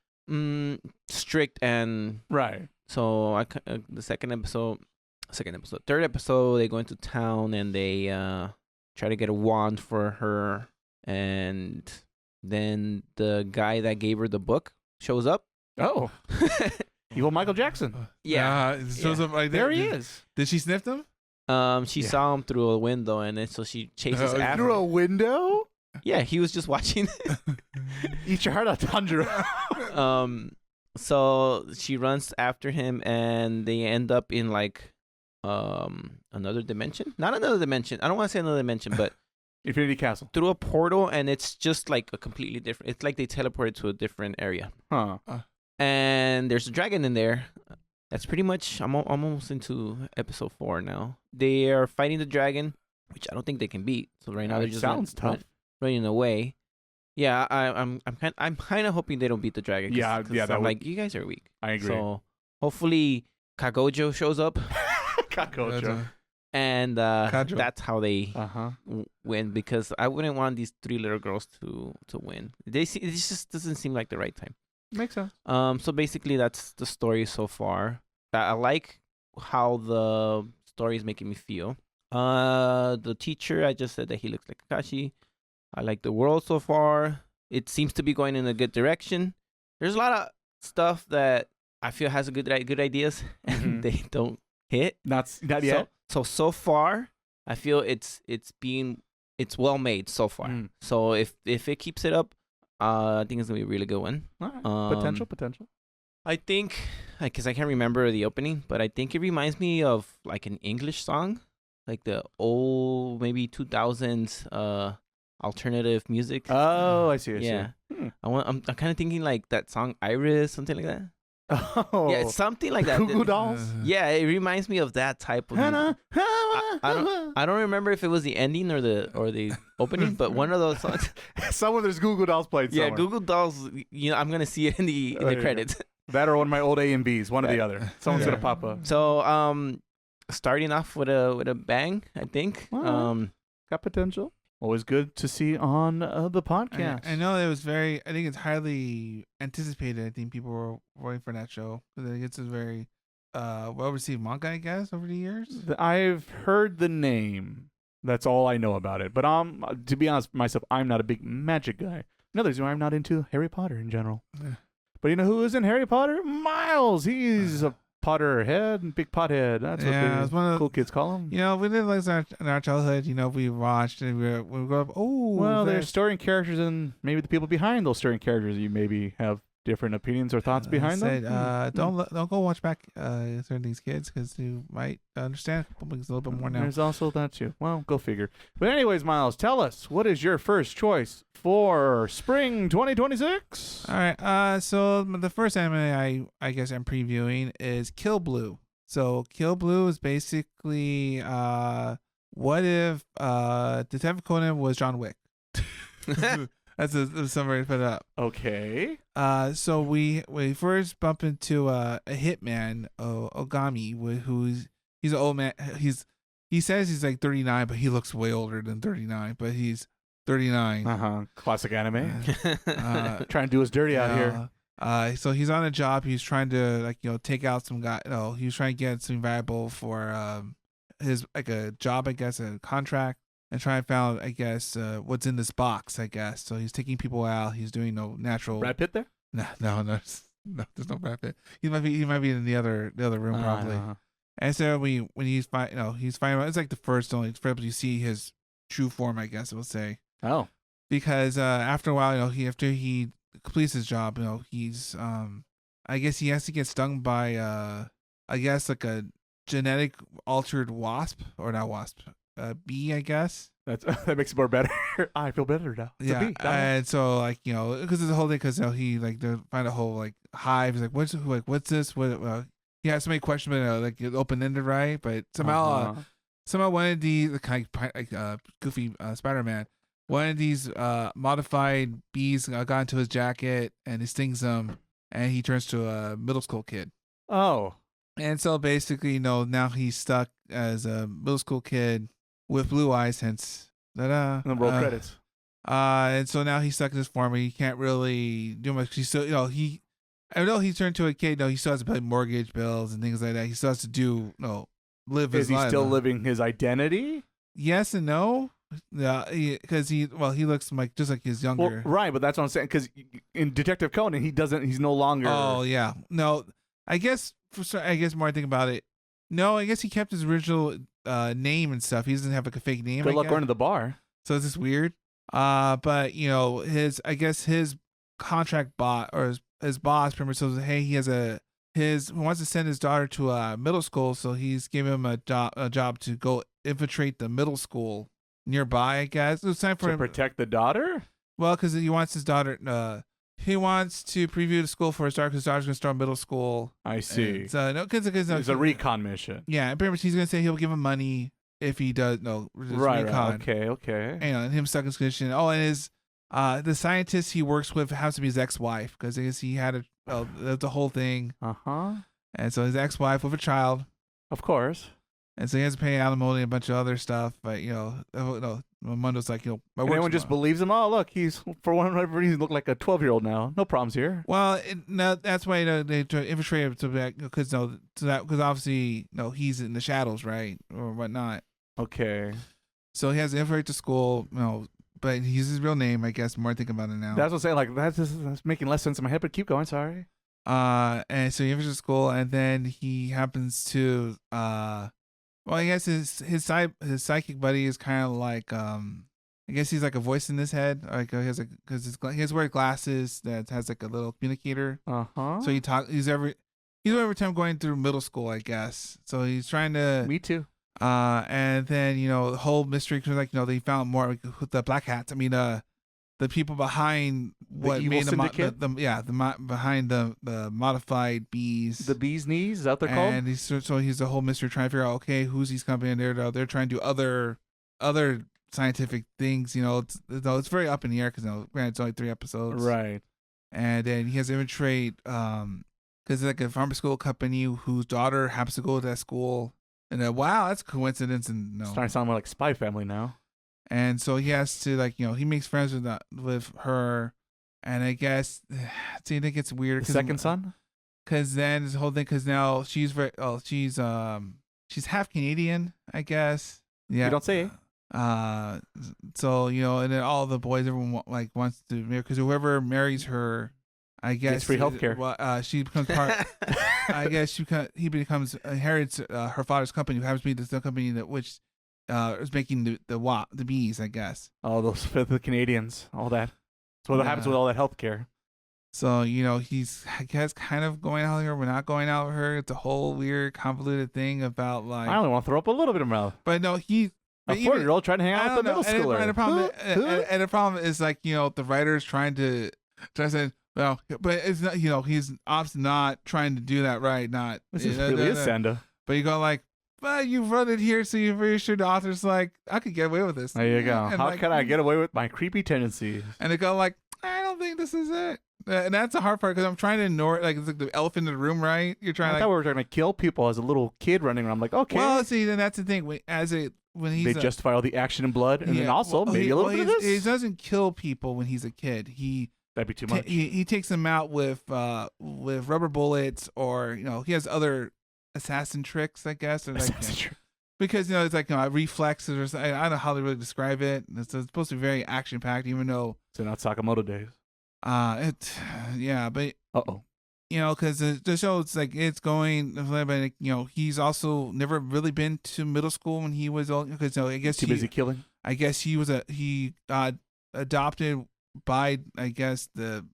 strict and So the third episode, they go into town and they try to get a wand for her, and then the guy that gave her the book shows up.
Evil Michael Jackson.
It shows up right there.
There he is.
Did she sniff him?
She saw him through a window, and then so she chases after.
Through a window?
Yeah, he was just watching.
Eat your heart out, Tanjiro.
So she runs after him, and they end up in like another dimension. Not another dimension. I don't want to say another dimension, but
Infinity Castle.
Through a portal, and it's just like a completely different. It's like they teleported to a different area. And there's a dragon in there. That's pretty much. I'm almost into episode 4 now. They are fighting the dragon, which I don't think they can beat. So right now they're just running away. Yeah, I'm kind of hoping they don't beat the dragon. Cause I'm like, you guys are weak.
I agree.
So hopefully Kagojo shows up.
Kagojo.
And that's how they win, because I wouldn't want these 3 little girls to win. It just doesn't seem like the right time.
Makes sense.
So basically that's the story so far. I like how the story is making me feel. The teacher, I just said that he looks like Kakashi. I like the world so far. It seems to be going in a good direction. There's a lot of stuff that I feel has a good ideas, and they don't hit.
Not yet.
So far, I feel it's well made so far. So if it keeps it up, I think it's gonna be a really good one.
All right. Potential.
I think, because I can't remember the opening, but I think it reminds me of like an English song, like the old maybe 2000s alternative music.
Oh, I see.
Yeah. I'm kind of thinking like that song Iris, something like that.
Oh,
yeah, it's something like that.
Goo Goo Dolls.
Yeah, it reminds me of that type of music. I don't remember if it was the ending or the opening, but one of those songs.
Somewhere there's Goo Goo Dolls played somewhere.
Yeah, Goo Goo Dolls. I'm gonna see it in the credits.
That or one of my old A and B's, one or the other. Someone's gonna pop up.
So starting off with a bang, I think.
Got potential. Always good to see on the podcast.
I know it was I think it's highly anticipated. I think people were waiting for that show. I think it's a very well-received manga, I guess, over the years.
I've heard the name. That's all I know about it. But to be honest myself, I'm not a big magic guy. Another reason why I'm not into Harry Potter in general. But you know who is in Harry Potter? Miles. He's a Potter head and big pothead. That's what the cool kids call him.
You know, we did like in our childhood. You know, we watched and we go up. Oh,
well, there's story characters and maybe the people behind those story characters. You maybe have different opinions or thoughts behind them.
Don't go watch back certain these kids because you might understand things a little bit more now.
There's also that too. Well, go figure. But anyways, Miles, tell us, what is your first choice for spring 2026?
All right. So the first anime I guess I'm previewing is Kill Blue. So Kill Blue is basically what if Detective Conan was John Wick? That's a summary to put up.
Okay.
So we first bump into a hitman, Ogami, he's an old man. He says he's like 39, but he looks way older than 39. But he's 39.
Classic anime. Trying to do us dirty out here.
So he's on a job. He's trying to take out some guy. He was trying to get some valuable for his a job, I guess, a contract. And try and find, I guess, what's in this box, I guess. So he's taking people out. He's doing no natural.
Brad Pitt there?
No, there's no Brad Pitt. He might be in the other room probably. And so when he's fighting, it's like the first only you see his true form, I guess I would say.
Oh,
because after a while, after he completes his job, he's I guess he has to get stung by I guess like a genetic altered wasp or not wasp. Bee, I guess.
That makes it more better. I feel better now. It's a bee.
And so because it's the whole thing, because he they find a whole hive. He's like, what's this? What? He has so many questions, but open ended, right? But somehow one of these kind of goofy Spider-Man, one of these modified bees got into his jacket and he stings him, and he turns to a middle school kid.
Oh,
and so basically, now he's stuck as a middle school kid with blue eyes, hence
and the roll credits.
And so now he's stuck in this form where he can't really do much. He's still, even though he turned to a kid, he still has to pay mortgage bills and things like that. He still has to do, live his life.
Is he still living his identity?
Yes and no. Yeah, because he looks just like his younger.
Well, right, but that's what I'm saying. Because in Detective Conan, he's no longer.
Oh yeah, no. I guess more I think about it. No, I guess he kept his original name and stuff. He doesn't have a fake name.
Good luck going to the bar.
So it's just weird. But his contract bot or his boss pretty much says, hey, he wants to send his daughter to a middle school, so he's giving him a job to go infiltrate the middle school nearby. I guess it's time for him
to protect the daughter.
Well, because he wants his daughter. He wants to preview the school for his daughter because his daughter's going to start middle school.
I see.
And so, because
it's a recon mission.
Yeah, pretty much he's going to say he'll give him money if he does. Recon.
Right. Okay.
And him stuck in his condition. Oh, and the scientist he works with has to be his ex-wife because I guess he had the whole thing. And so his ex-wife with a child.
Of course.
And so he has to pay alimony and a bunch of other stuff. But, Mundo's like,
everyone just believes him. Oh, look, he's, for whatever reason, look like a 12-year-old now. No problems here.
Well, that's why they try to infiltrate him because obviously, he's in the shadows, right? Or whatnot.
Okay.
So he has to infiltrate the school, but he's his real name, I guess, more I think about it now.
That's what I'm saying. That's making less sense in my head, but keep going. Sorry.
And so he infiltrates the school, and then he happens to, I guess his psychic buddy is kind of like I guess he's like a voice in his head. Like he has he has wear glasses that has like a little communicator. So he's every time going through middle school, I guess. So he's trying to.
Me too.
And then the whole mystery was like they found more with the black hats. I mean the people behind what
evil
made
syndicate?
behind the modified bees.
The bee's knees, is that what they're called?
And he's the whole mystery trying to figure out, okay, who's these company, and they're trying to do other scientific things. It's very up in the air because granted it's only 3 episodes,
Right.
And then he has to infiltrate because it's like a pharmaceutical company whose daughter happens to go to that school, and then wow, that's a coincidence. And no,
Starting to sound more like Spy Family now.
And so he has to he makes friends with her, and I guess see, I think it's weird.
The second son,
because then this whole thing, because now she's she's half Canadian, I guess. Yeah,
you don't say.
So and then all the boys, everyone wants to marry, because whoever marries her, I guess
gets free healthcare.
Well, she becomes part. I guess he inherits her father's company, who happens to be the company that which. Is making the bees, I guess.
Oh, those the Canadians, all that. That's what happens with all that healthcare.
So he's, I guess, kind of going out with her, but not going out with her. It's a whole weird, convoluted thing about
I only want to throw up a little bit of mouth.
But no, he
a 4-year-old trying to hang out with the middle schooler.
And the problem is the writers trying to say, well, but it's not. He's obviously not trying to do that right. Not
this is really is Sanda.
But you go but you run it here, so you're very sure the author's I could get away with this.
There you go. And how can I get away with my creepy tendencies?
And they go I don't think this is it. And that's the hard part, because I'm trying to ignore it. It's like the elephant in the room, right? You're trying.
I thought we were trying to kill people as a little kid running around. I'm like, okay.
Well, see, then that's the thing. When he's
they justify all the action and blood, and then also maybe a little bit of this.
He doesn't kill people when he's a kid.
That'd be too much.
He takes them out with rubber bullets, or he has other assassin tricks, I guess. Or because it's reflexes, or something. I don't know how to really describe it. It's supposed to be very action packed, even though
it's not Sakamoto days.
But because the show, it's going, but he's also never really been to middle school when he was old, because I guess
too busy killing.
I guess he adopted by, I guess, the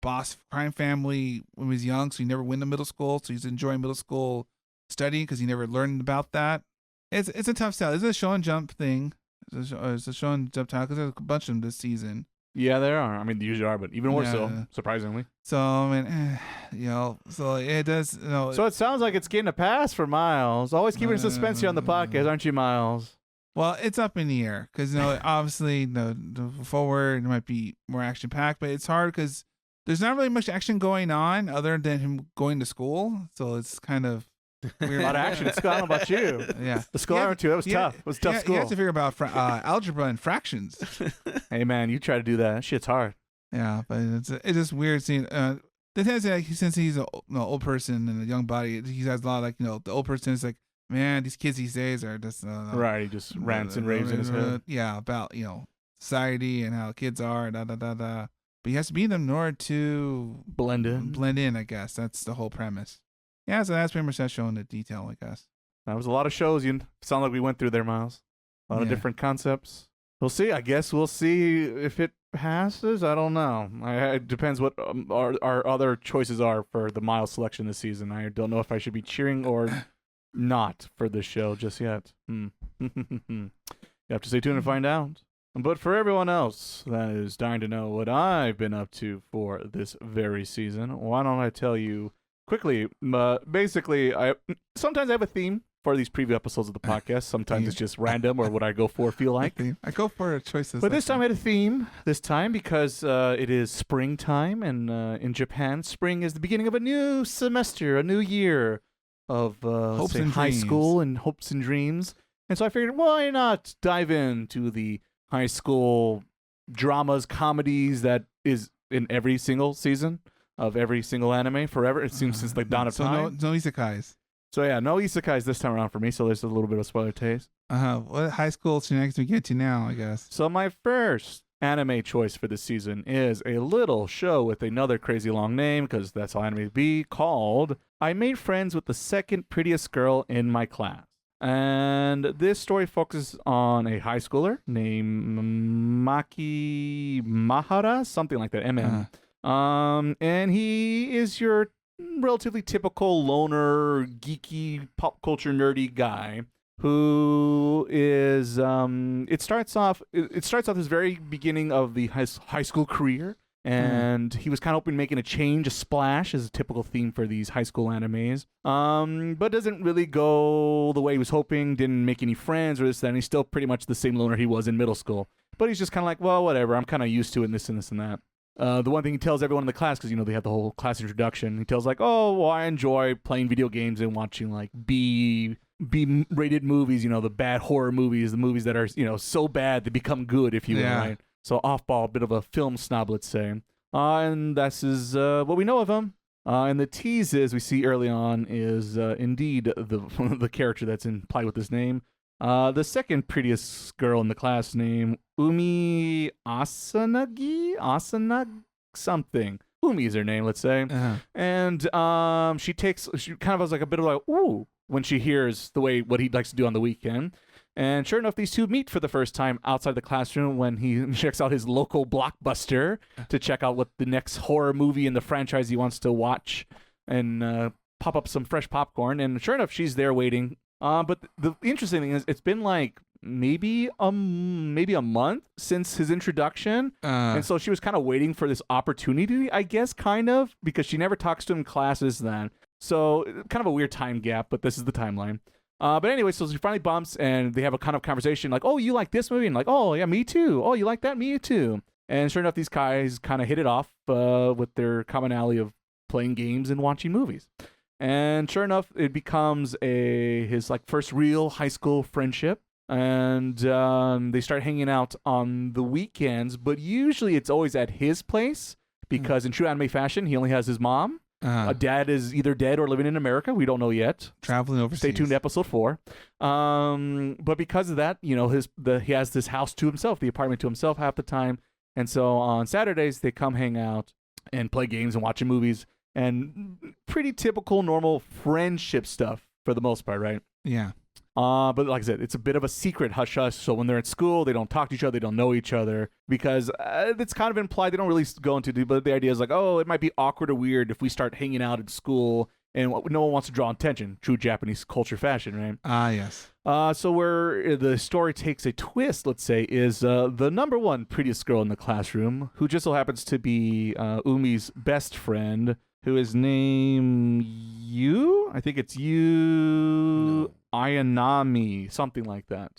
boss crime family when he was young, so he never went to middle school, so he's enjoying middle school studying because he never learned about that. It's a tough sell. It's a show and jump thing. It's a show and jump title, because there's a bunch of them this season.
Yeah, there are. I mean, they usually are, but even more so, surprisingly.
So I mean, so it does.
So it sounds like it's getting a pass for Miles. Always keeping suspense here on the podcast, aren't you, Miles?
Well, it's up in the air because obviously the forward might be more action packed, but it's hard because there's not really much action going on other than him going to school. So it's kind of weird.
A lot of action. It's gone about you.
Yeah.
The school hour too. That was tough. It was tough school.
You have to figure about algebra and fractions.
Hey man, you try to do that. That shit's hard.
Yeah, but it's just weird seeing. The thing is, since he's an old person and a young body, he has a lot of the old person is man, these kids these days are just
right. He just rants and raves in his head.
Yeah, about society and how kids are, da da da da. But he has to be in them in order to
blend in.
I guess that's the whole premise. Yeah, so that's pretty much that show in the detail, I guess.
That was a lot of shows. You sound like we went through there, Miles. A lot of different concepts. We'll see. I guess we'll see if it passes. I don't know. It depends what our other choices are for the Miles selection this season. I don't know if I should be cheering or not for this show just yet. You have to stay tuned and find out. But for everyone else that is dying to know what I've been up to for this very season, why don't I tell you quickly? Basically, sometimes I have a theme for these preview episodes of the podcast. Sometimes it's just random or what I go for feel like.
I go for choices.
But this time I had a theme because it is springtime, and in Japan, spring is the beginning of a new semester, a new year of
hopes and
high
dreams.
School and hopes and dreams. And so I figured, why not dive into the high school dramas, comedies that is in every single season of every single anime forever. It seems since the dawn of time.
No isekais.
So yeah, no isekais this time around for me. So there's a little bit of spoiler taste.
What high school shenanigans we get to now, I guess.
So my first anime choice for this season is a little show with another crazy long name, because that's how anime be, called I Made Friends with the Second Prettiest Girl in My Class. And this story focuses on a high schooler named Maki Mahara, something like that, MM. And he is your relatively typical loner, geeky, pop culture nerdy guy who is it starts off his very beginning of the high school career, and he was kind of hoping making a splash is a typical theme for these high school animes, but doesn't really go the way he was hoping, didn't make any friends or this, that, and he's still pretty much the same loner he was in middle school, but he's just kind of like, well, whatever, I'm kind of used to it, and this and this and that. The one thing he tells everyone in the class, because, they have the whole class introduction, he tells like, oh, well, I enjoy playing video games and watching like B-rated movies, the bad horror movies, the movies that are, so bad they become good, if you will, right? So off-ball, a bit of a film snob, let's say. And this is what we know of him. And the teases we see early on is indeed the character that's implied with his name. The second prettiest girl in the class named Umi Asanag something. Umi is her name, let's say. And she kind of has like a bit of like, ooh, when she hears what he likes to do on the weekend. And sure enough, these two meet for the first time outside the classroom when he checks out his local Blockbuster to check out what the next horror movie in the franchise he wants to watch and pop up some fresh popcorn. And sure enough, she's there waiting. But the interesting thing is it's been like maybe a month since his introduction. And so she was kind of waiting for this opportunity, I guess, kind of, because she never talks to him in classes then. So kind of a weird time gap, but this is the timeline. But anyway, so she finally bumps and they have a kind of conversation like, oh, you like this movie? And like, oh, yeah, me too. Oh, you like that? Me too. And sure enough, these guys kind of hit it off with their commonality of playing games and watching movies. And sure enough, it becomes his like first real high school friendship. And they start hanging out on the weekends, but usually it's always at his place because in true anime fashion, he only has his mom. Dad is either dead or living in America. We don't know yet.
Traveling overseas.
Stay tuned to episode 4. But because of that, he has this house to himself, the apartment to himself half the time. And so on Saturdays, they come hang out and play games and watch movies and pretty typical, normal friendship stuff for the most part, right?
Yeah.
But like I said, it's a bit of a secret hush-hush. So when they're at school, they don't talk to each other. They don't know each other because it's kind of implied. They don't really go into it, but the idea is like, oh, it might be awkward or weird if we start hanging out at school and no one wants to draw attention. True Japanese culture fashion, right?
Yes.
So where the story takes a twist, let's say, is the number one prettiest girl in the classroom, who just so happens to be Umi's best friend, who is named Yu. I think it's Yu Ayanami, something like that.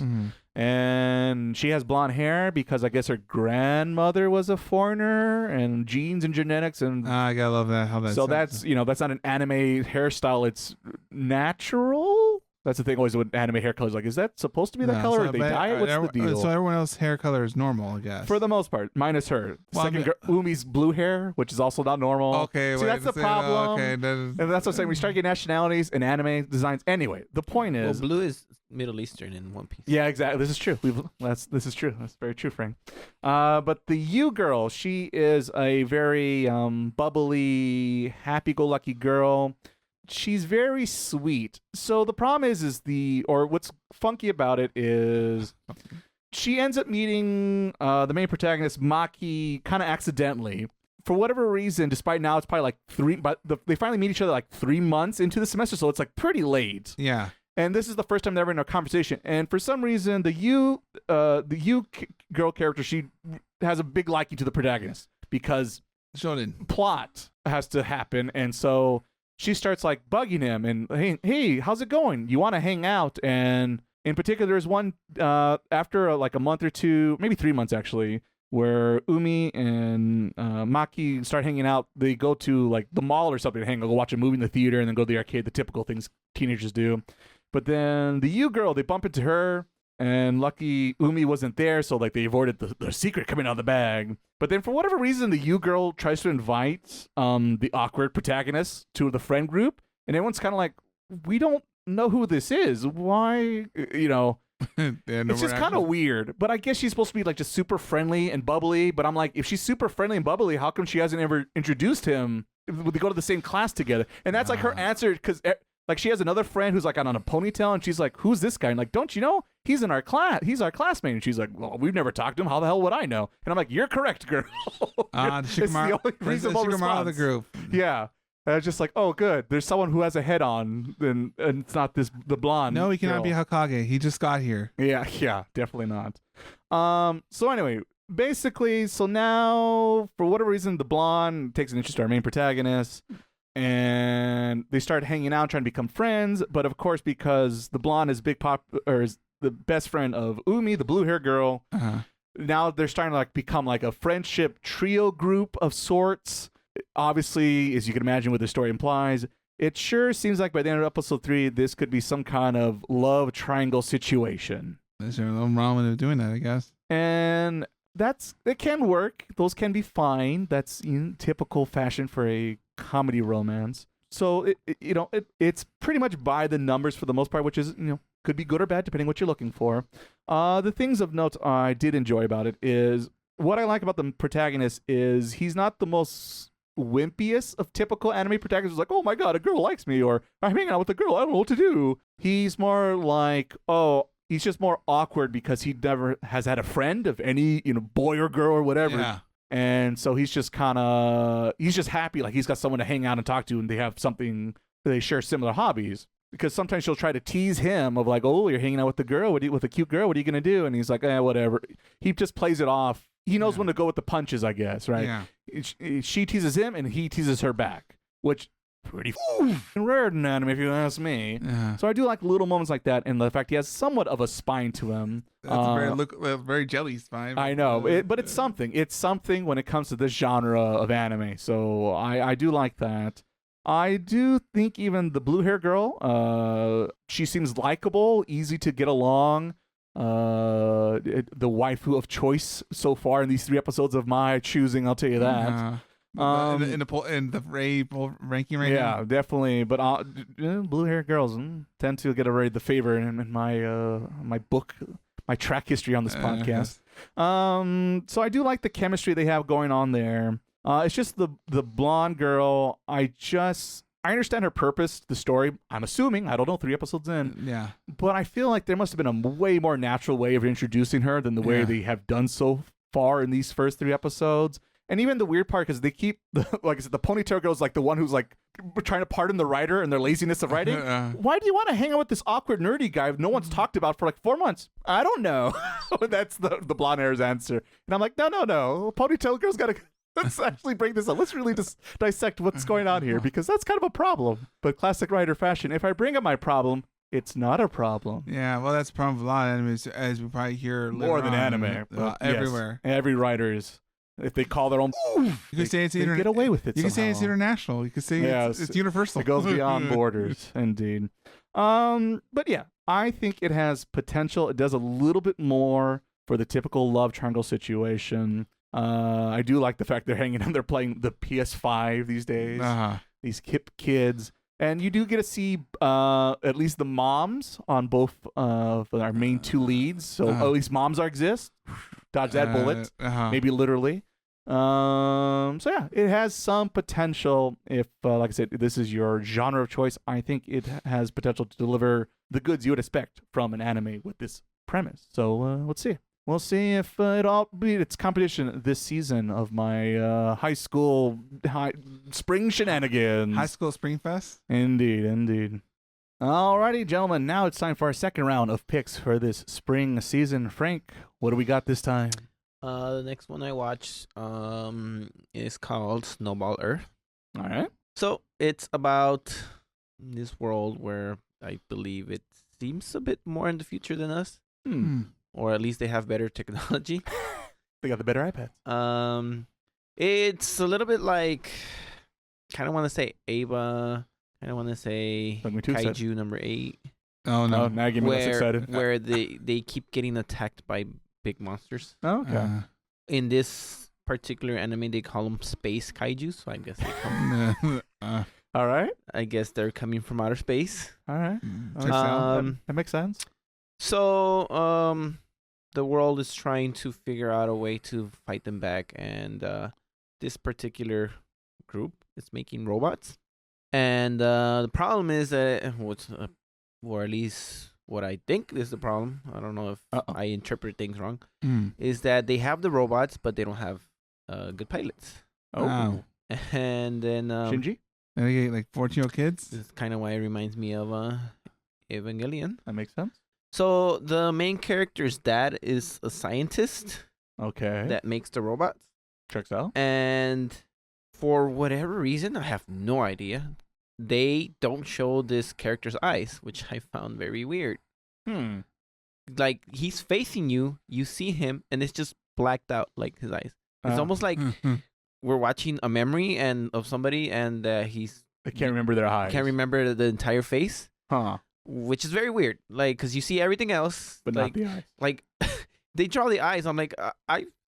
And she has blonde hair because I guess her grandmother was a foreigner, and genes and genetics, and
I gotta love that. How that.
So that's that's not an anime hairstyle. It's natural. That's the thing always with anime hair colors. Like, is that supposed to be that color? Or they dye it? What's the deal?
So everyone else's hair color is normal, I guess.
For the most part, minus her. Second girl, Umi's blue hair, which is also not normal.
Okay,
see, that's the problem. And that's what I'm saying. We start getting nationalities and anime designs. Anyway, the point is,
blue is Middle Eastern in One Piece.
Yeah, exactly. This is true. This is true. That's very true, Frank. But the Yu girl, she is a very bubbly, happy-go-lucky girl. She's very sweet. So the problem is what's funky about it is she ends up meeting the main protagonist, Maki, kind of accidentally. For whatever reason, despite now it's probably like they finally meet each other like 3 months into the semester, so it's like pretty late.
Yeah.
And this is the first time they're ever in a conversation. And for some reason, the Yu girl character, she has a big liking to the protagonist because plot has to happen. And so she starts like bugging him and, hey, how's it going? You want to hang out? And in particular, there's one after like a month or two, maybe 3 months actually, where Umi and Maki start hanging out. They go to like the mall or something to go watch a movie in the theater and then go to the arcade, the typical things teenagers do. But then the Yu girl, they bump into her, and lucky Umi wasn't there, so like they avoided the secret coming out of the bag. But then for whatever reason, the Yu girl tries to invite the awkward protagonist to the friend group, and everyone's kind of like, we don't know who this is. Why? It's just kind of weird. But I guess she's supposed to be like just super friendly and bubbly. But I'm like, if she's super friendly and bubbly, how come she hasn't ever introduced him? They go to the same class together, and that's like her answer because Like she has another friend who's like on a ponytail, and she's like, "Who's this guy?" And like, "Don't you know? He's in our class. He's our classmate." And she's like, "Well, we've never talked to him. How the hell would I know?" And I'm like, "You're correct, girl."
The
only reasonable response
of the group.
Yeah. And it's just like, oh, good. There's someone who has a head on, and it's not the blonde.
No, he cannot be
girl.
Hokage. He just got here.
Yeah, definitely not. So anyway, basically, so now for whatever reason, the blonde takes an interest in our main protagonist, and they start hanging out, trying to become friends. But of course, because the blonde is is the best friend of Umi, the blue hair girl. Now they're starting to like become like a friendship trio group of sorts. Obviously, as you can imagine what the story implies, it sure seems like by the end of episode 3, this could be some kind of love triangle situation.
There's nothing wrong with doing that, I guess.
And it can work. Those can be fine. That's typical fashion for a comedy romance. So it's pretty much by the numbers for the most part, which is could be good or bad depending what you're looking for. The things of note I did enjoy about it is what I like about the protagonist is he's not the most wimpiest of typical anime protagonists. Like, oh my god, a girl likes me, or I'm hanging out with a girl, I don't know what to do. He's more like, he's just more awkward because he never has had a friend of any boy or girl or whatever.
Yeah.
And so he's just he's just happy like he's got someone to hang out and talk to, and they have something, they share similar hobbies. Because sometimes she'll try to tease him of like, oh, you're hanging out with the girl, with a cute girl, what are you gonna do? And he's like, whatever. He just plays it off. He knows when to go with the punches, I guess, right?
Yeah.
She teases him, and he teases her back, which pretty rare in anime, if you ask me.
Yeah.
So I do like little moments like that, and the fact he has somewhat of a spine to him.
That's a very jelly spine.
I know, but it's something. It's something when it comes to this genre of anime. So I do like that. I do think even the blue hair girl, she seems likable, easy to get along. The waifu of choice so far in these 3 episodes of my choosing, I'll tell you that.
In the Ray ranking right now.
Yeah, definitely. But blue hair girls tend to get the favor in my book, my track history on this podcast. So I do like the chemistry they have going on there. It's just the blonde girl. I understand her purpose, the story. I'm assuming, I don't know, 3 episodes in.
Yeah. But
I feel like there must have been a way more natural way of introducing her than the way they have done so far in these first 3 episodes. And even the weird part, because they keep, like I said, the ponytail girl is like the one who's like trying to pardon the writer and their laziness of writing. Why do you want to hang out with this awkward nerdy guy no one's talked about for like 4 months? I don't know. That's the blonde hair's answer. And I'm like, no. Ponytail girl's got to... Let's actually bring this up. Let's really just dissect what's going on here, because that's kind of a problem. But classic writer fashion, if I bring up my problem, it's not a problem.
Yeah, well, that's the problem with a lot of animes, as we probably hear
more than anime.
Everywhere.
Yes, every writer's, if they call their own,
you can say it's
get away with it.
You can say it's international. You can say it's universal.
It goes beyond borders, indeed. But yeah, I think it has potential. It does a little bit more for the typical love triangle situation. I do like the fact they're hanging out. They're playing the PS5 these days. These hip kids, and you do get to see at least the moms on both of our main 2 leads. So at least moms exist. Dodge that bullet, maybe literally. So yeah, it has some potential. If like I said, this is your genre of choice, I think it has potential to deliver the goods you would expect from an anime with this premise. So let's see. We'll see if it'll beat its competition this season of my high school spring shenanigans.
High school spring fest?
Indeed. Alrighty, gentlemen. Now it's time for our second round of picks for this spring season. Frank, what do we got this time?
The next one I watched is called Snowball Earth.
All right.
So it's about this world where I believe it seems a bit more in the future than us. Or at least they have better technology.
They got the better iPads.
It's a little bit like, kind of want to say Ava. Kind of want to say Kaiju number 8.
Oh no!
Now you get me less excited.
Where they keep getting attacked by big monsters.
Oh, okay.
In this particular anime, they call them space kaiju. So I guess they come.
All right.
I guess they're coming from outer space.
All right. That makes sense.
So, the world is trying to figure out a way to fight them back, and this particular group is making robots. And the problem is that or at least what I think is the problem. I don't know if I interpret things wrong. Is that they have the robots, but they don't have good pilots.
Oh.
And then
Shinji?
And they get like 14-year-old kids.
This is kind of why it reminds me of Evangelion.
That makes sense.
So the main character's dad is a scientist.
Okay.
That makes the robots.
Checks out.
And for whatever reason, I have no idea, they don't show this character's eyes, which I found very weird. Like, he's facing you, you see him, and it's just blacked out, like, his eyes. It's almost like we're watching a memory of somebody, and
they can't remember their eyes.
Can't remember the entire face.
Huh.
Which is very weird. Like, because you see everything else.
But
like,
not the eyes.
Like, they draw the eyes. I'm like,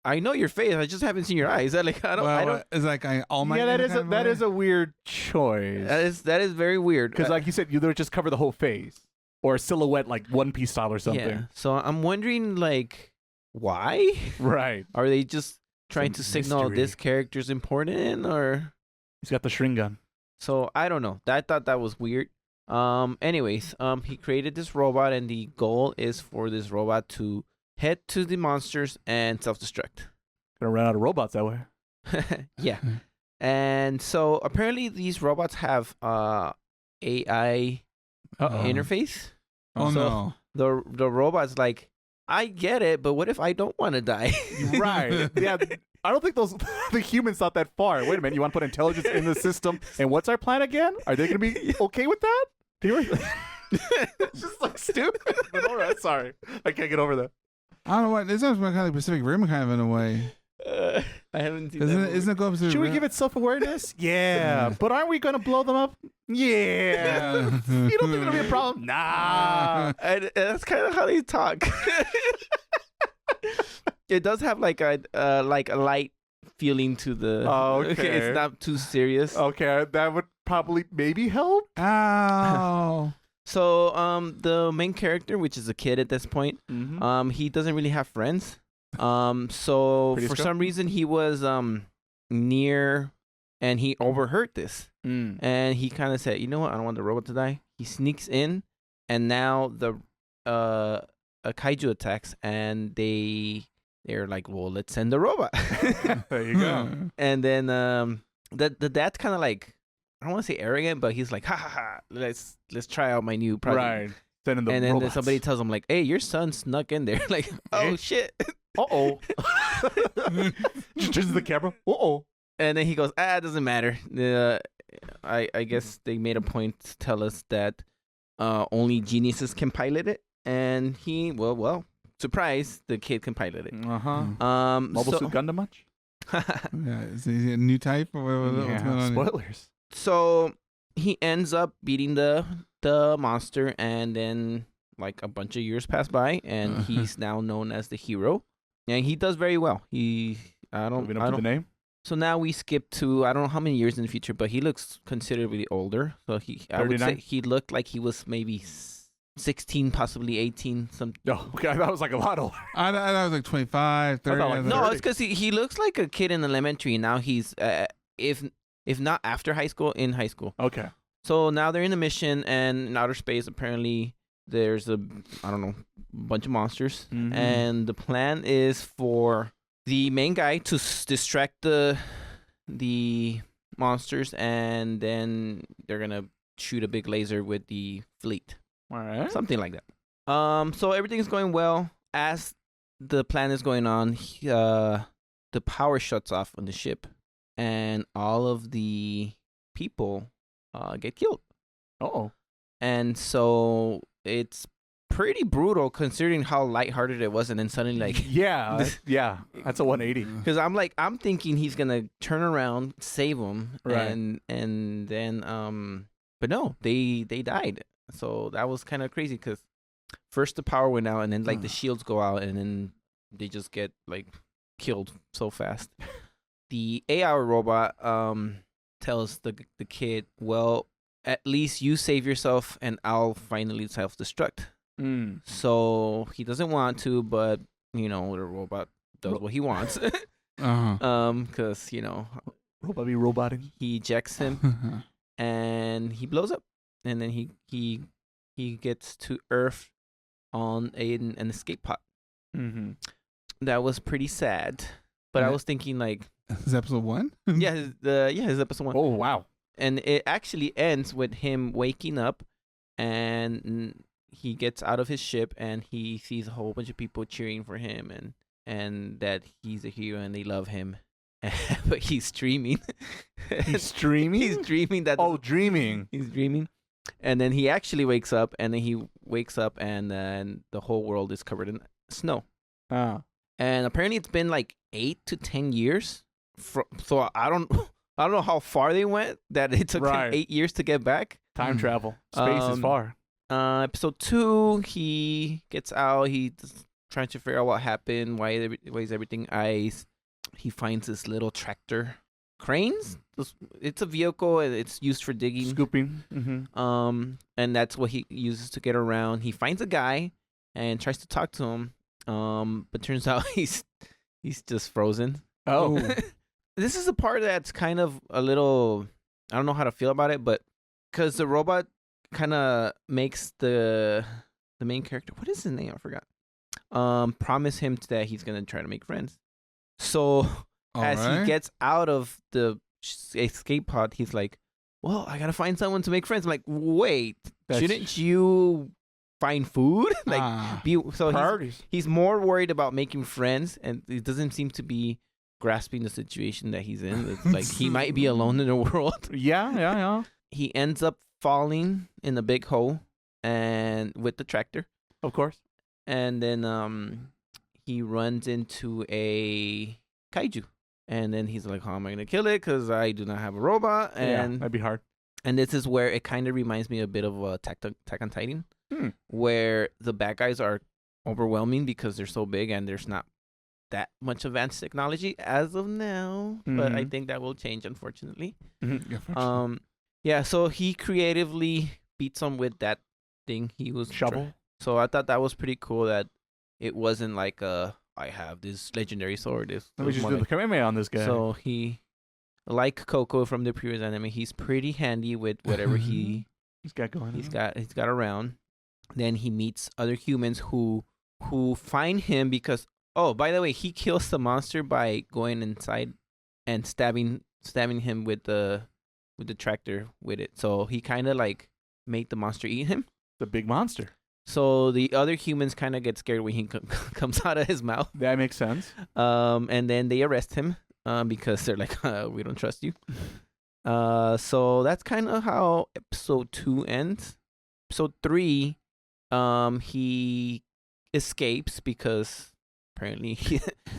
I know your face. I just haven't seen your eyes. Like, I don't.
It's like All Might.
Yeah, that is a weird choice.
That is very weird.
Because like you said, you either just cover the whole face or a silhouette, like One Piece style or something.
Yeah. So I'm wondering, like, why?
Right.
Are they just trying to signal
mystery.
this character's important, or?
He's got the string gun.
So I don't know. I thought that was weird. Anyways, he created this robot, and the goal is for this robot to head to the monsters and self-destruct.
Gonna run out of robots that way.
Yeah. And so apparently these robots have AI interface.
Oh,
so
no.
The robot's like, I get it, but what if I don't want to die?
Right. Yeah. I don't think the humans thought that far. Wait a minute. You want to put intelligence in the system? And what's our plan again? Are they going to be okay with that? It's just like stupid. But all right. Sorry. I can't get over that.
I don't know what. This sounds kind of like Pacific Rim kind of in a way.
I haven't seen
Isn't
that.
it go Pacific
Should we
Rim?
give it self-awareness? Yeah. But aren't we going to blow them up? Yeah. You don't think it'll be a problem? Nah.
And that's kind of how they talk. It does have like a light feeling to the.
Oh, okay.
It's not too serious.
Okay, that would probably maybe help.
Ow.
So the main character, which is a kid at this point, he doesn't really have friends. So for some reason he was near, and he overheard this, and he kind of said, "You know what? I don't want the robot to die." He sneaks in, and now the a kaiju attacks, and they're like, "Well, let's send the robot."
There you go.
And then the dad's kind of like, I don't want to say arrogant, but he's like, "Ha ha ha! Let's try out my new project."
Right. Sending the
and then
robots.
somebody tells him like, "Hey, your son snuck in there." Like, oh shit.
Uh-oh. Just turns to the camera. Uh-oh.
And then he goes, it doesn't matter. I guess they made a point to tell us that only geniuses can pilot it. And he, well, surprise, the kid can pilot it.
Mobile Suit Gundam much?
Yeah, is he a new type or what's going on?
Spoilers.
So he ends up beating the monster, and then like a bunch of years pass by, and he's now known as the hero. And he does very well. I don't
the name.
So now we skip to, I don't know how many years in the future, but he looks considerably older. So I would say he looked like he was maybe 16, possibly 18.
Oh, okay. That was like a lot older.
I was like 25, 30.
like
No, it's because he looks like a kid in elementary. Now he's, if not after high school, in high school.
Okay.
So now they're in a mission, and in outer space, apparently there's bunch of monsters. And the plan is for the main guy to distract the monsters, and then they're gonna shoot a big laser with the fleet.
All right.
Something like that. So everything's going well. As the plan is going on, the power shuts off on the ship, and all of the people get killed.
Uh-oh. And
so it's pretty brutal considering how lighthearted it was, and then suddenly like
yeah, that's a 180.
Because I'm thinking he's gonna turn around, save them,
right,
and then but no, they died. So that was kind of crazy because first the power went out, and then like the shields go out, and then they just get like killed so fast. The AI robot tells the kid, well, at least you save yourself, and I'll finally self-destruct. So he doesn't want to, but the robot does what he wants. Because
robot be roboting.
He ejects him, and he blows up, and then he gets to Earth on an escape pod.
Mm-hmm.
That was pretty sad, but I was thinking like,
is episode 1?
his episode 1.
Oh wow!
And it actually ends with him waking up, and he gets out of his ship, and he sees a whole bunch of people cheering for him, and that he's a hero and they love him. But he's dreaming.
He's dreaming?
He's dreaming that.
Oh, dreaming.
He's dreaming. And then he actually wakes up, and then the whole world is covered in snow.
Ah.
And apparently it's been like 8 to 10 years. So I don't know how far they went, that it took him 8 years to get back.
Time travel. Space is far.
Episode 2, he gets out. He's trying to figure out what happened. Why is everything ice? He finds this little tractor. Cranes? It's a vehicle, and it's used for digging.
Scooping. Mm-hmm.
And that's what he uses to get around. He finds a guy and tries to talk to him. But turns out he's just frozen.
Oh.
This is a part that's kind of a little, I don't know how to feel about it, but because the robot kind of makes the main character, what is his name? I forgot. Promise him that he's gonna try to make friends. So he gets out of the escape pod, he's like, well, I gotta find someone to make friends. I'm like, wait, shouldn't you find food? He's more worried about making friends, and it doesn't seem to be grasping the situation that he's in. It's like he might be alone in the world.
Yeah.
He ends up falling in a big hole, and with the tractor,
of course.
And then he runs into a kaiju, and then he's like, how am I gonna kill it, because I do not have a robot? And
that'd be hard.
And this is where it kind of reminds me a bit of Attack on Titan, where the bad guys are overwhelming because they're so big and there's not that much advanced technology as of now. But I think that will change, unfortunately. So he creatively beats him with that thing he was
shovel.
So I thought that was pretty cool that it wasn't like I have this legendary sword.
Let me just do the Kamehameha on this guy.
So he, like Coco from the previous anime, he's pretty handy with whatever he's got going. He's got around. Then he meets other humans who find him because, oh, by the way, he kills the monster by going inside and stabbing him with the tractor with it. So he kind of like made the monster eat him.
The big monster.
So the other humans kind of get scared when he comes out of his mouth.
That makes sense.
And then they arrest him because they're like, we don't trust you. So that's kind of how episode 2 ends. Episode 3, he escapes because apparently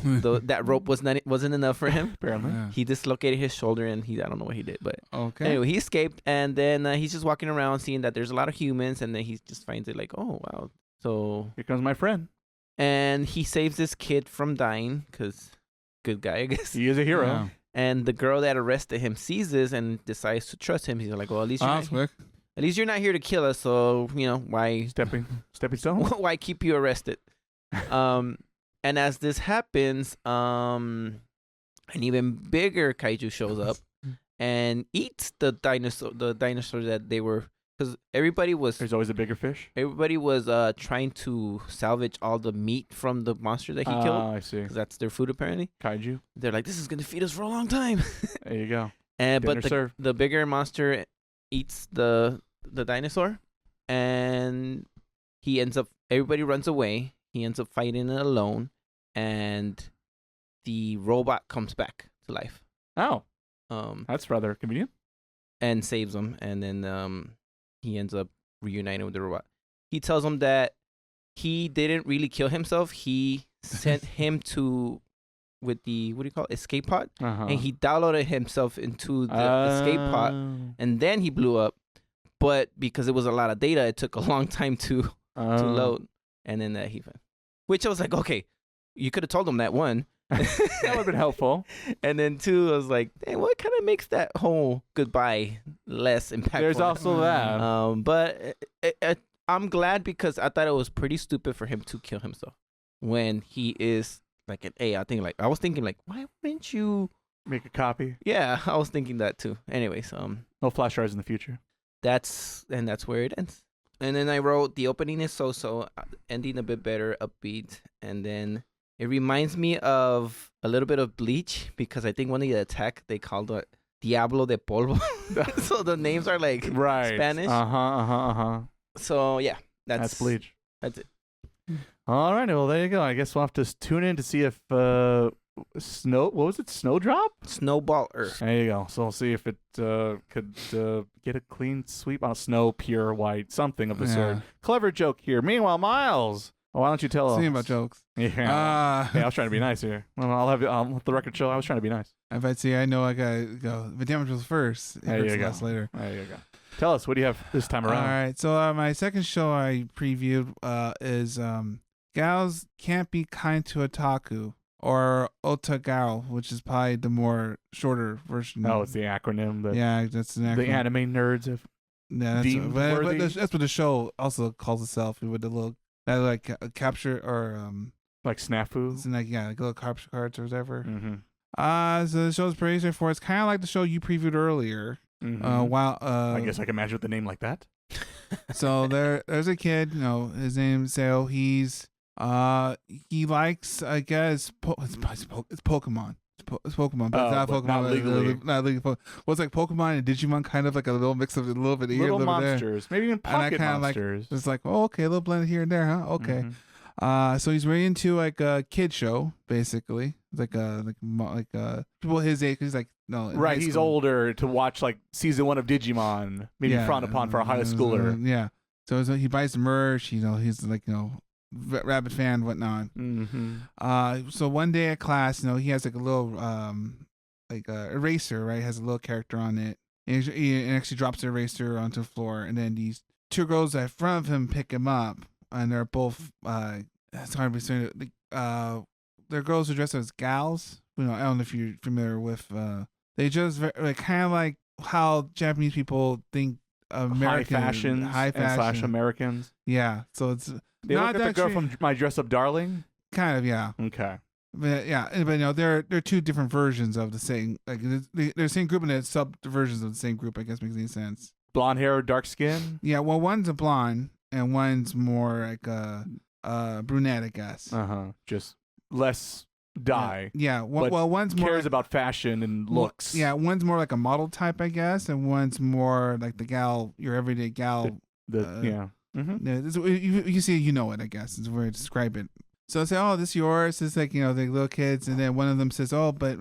that rope wasn't enough for him.
Apparently,
he dislocated his shoulder, and I don't know what he did, but
anyway,
he escaped, and then he's just walking around seeing that there's a lot of humans, and then he just finds it like, oh wow, so
here comes my friend,
and he saves this kid from dying because good guy, I guess.
He is a hero.
Yeah.
And the girl that arrested him sees this and decides to trust him. He's like, well, at least you're not here to kill us, so why
stepping stone?
Why keep you arrested? And as this happens, an even bigger kaiju shows up and eats the dinosaur that they were, because there's
always a bigger fish.
Everybody was trying to salvage all the meat from the monster that he killed.
Oh, I see.
Because that's their food apparently.
Kaiju.
They're like, this is gonna feed us for a long time.
There you go.
But the bigger monster eats the dinosaur, and everybody runs away. He ends up fighting it alone, and the robot comes back to life.
Oh, that's rather convenient.
And saves him, and then he ends up reuniting with the robot. He tells him that he didn't really kill himself. He sent him with the escape pod, and he downloaded himself into the escape pod, and then he blew up. But because it was a lot of data, it took a long time to load. And then he found. Which I was like, okay, you could have told him that, one.
That would have been helpful.
And then 2, I was like, dang, what kind of makes that whole goodbye less impactful?
There's also that.
But I'm glad, because I thought it was pretty stupid for him to kill himself when he is like an A. I was thinking, why wouldn't you
make a copy?
Yeah, I was thinking that too. Anyways,
No flash drives in the future.
That's where it ends. And then I wrote the opening is so, ending a bit better, upbeat, and then it reminds me of a little bit of Bleach because I think one of the attack they called it Diablo de Polvo. So the names are like Spanish. So yeah,
that's Bleach.
That's it.
All right, well there you go. I guess we'll have to tune in to see if Snowdrop?
Snowball Earth.
There you go. So we'll see if it could get a clean sweep on snow, pure white, something of the sort. Clever joke here. Meanwhile, Miles, why don't you tell us?
Speaking about jokes.
Yeah. I was trying to be nice here. Well, I'll let the record show. I was trying to be nice.
If I see, I know I gotta go. The damage was first.
There you go.
Later.
There you go. Tell us, what do you have this time around?
All right. So my second show I previewed is Gals Can't Be Kind to Otaku, or Otaku, which is probably the more shorter version.
Oh, it's the acronym.
That's an acronym.
The anime nerds have deemed worthy.
That's what the show also calls itself, with the little capture or
like snafu.
It's like little capture cards or whatever.
Mm-hmm.
So the show's pretty straightforward. It's kind of like the show you previewed earlier.
Mm-hmm. I guess I can imagine with the name like that.
So there's a kid. His name's Seo. He likes, I guess, it's Pokemon. It's Pokemon, but it's not Pokemon.
Not legally.
Not legally. Well, it's like Pokemon and Digimon, kind of like a little mix of a little bit here,
little
a little
monsters,
there.
Maybe even pocket monsters.
It's like, oh, okay, a little blend here and there, huh? Okay. Mm-hmm. So he's really into like a kid show, basically. It's like people his age. He's like, no,
right. He's older to watch like season 1 of Digimon, maybe frowned upon for a high schooler.
Yeah. So he buys the merch. He's like, rabid fan and whatnot.
Mm-hmm.
So one day at class, he has like a little eraser, right? Has a little character on it. And he actually drops the eraser onto the floor, and then these 2 girls in front of him pick him up, and they're both it's hard to say. They're girls who dress as gals. I don't know if you're familiar with. They just kind of like how Japanese people think American
high fashion / Americans.
Yeah, so it's.
They look at the girl from My Dress Up Darling?
Kind of, yeah.
Okay.
But they're 2 different versions of the same, like they're the same group and they're sub-versions of the same group, I guess makes any sense.
Blonde hair or dark skin?
Yeah, well, one's a blonde and one's more like a brunette, I guess.
Just less dye.
Yeah, one's more
cares about fashion and looks.
One's more like a model type, I guess, and one's more like the gal, your everyday gal.
Mm-hmm.
You see, it, I guess is where I describe it. So I say, oh, this is yours. It's like, the little kids. And then one of them says, oh, but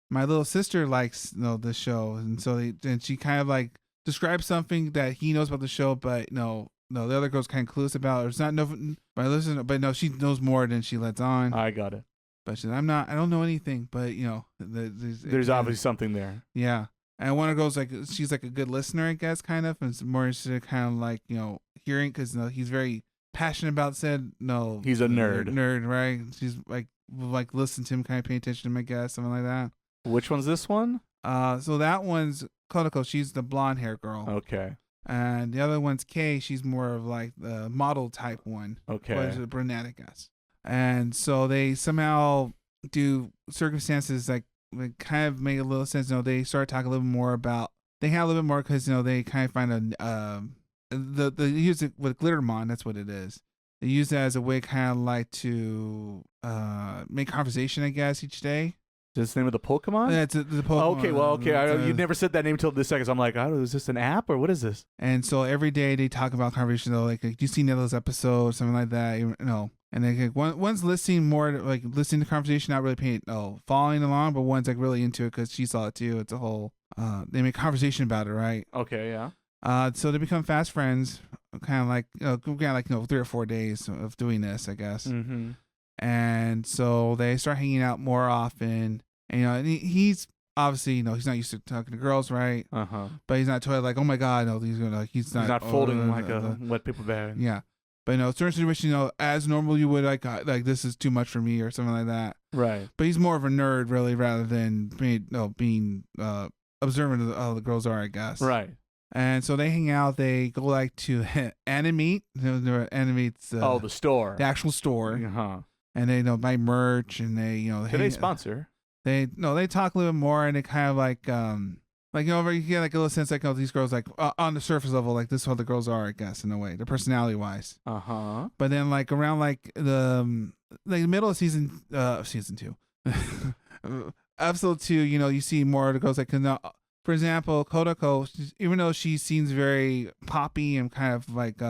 my little sister likes the show. And so she kind of like describes something that he knows about the show, but no, the other girl's kind of clueless about it. It's not she knows more than she lets on.
I got it.
But she said, I don't know anything, but
there's obviously something there.
Yeah. And one of the girls, like, she's like a good listener, I guess, kind of, and it's more kind of like, hearing, because he's very passionate about he's a
nerd,
right? She's like listen to him, kind of pay attention to him, I guess, something like that.
Which one's this one?
So that one's Konako. She's the blonde hair girl.
Okay.
And the other one's Kay. She's more of like the model type one.
Okay.
Or is it a brunette, I guess. And so they somehow do circumstances like kind of make a little sense. They start talking a little more about. They have a little bit more because they kind of find they use it with Glittermon. That's what it is. They use that as a way, kind of like to make conversation, I guess, each day.
Is this the name of the Pokemon?
Yeah, it's the Pokemon.
Okay. You never said that name until this second. So I'm like, is this an app or what is this?
And so every day they talk about conversation. Like, do you see those episodes, something like that? And they one's listening more, like listening to conversation, not really paying, following along, but one's like really into it because she saw it too. It's a whole. They make conversation about it, right?
Okay, yeah.
So they become fast friends, kind of like 3 or 4 days of doing this, I guess.
Mm-hmm.
And so they start hanging out more often. And and he's obviously he's not used to talking to girls, right? But he's not totally like, oh my god, no, he's not
folding like a wet paper bag.
Yeah. But certain situations, as normal, you would like this is too much for me or something like that.
Right.
But he's more of a nerd, really, rather than being observant of how the girls are, I guess.
Right.
And so they hang out. They go like to Animate. Animate's
the store,
the actual store. And they buy merch, and they
Can they sponsor?
They talk a little bit more, and they kind of like Like, you get like a little sense like, oh, these girls like on the surface level, like this is how the girls are, I guess, in a way, the personality wise. But then like around like the middle of season 2, episode 2, you see more of the girls like, for example, Kodako, even though she seems very poppy and kind of like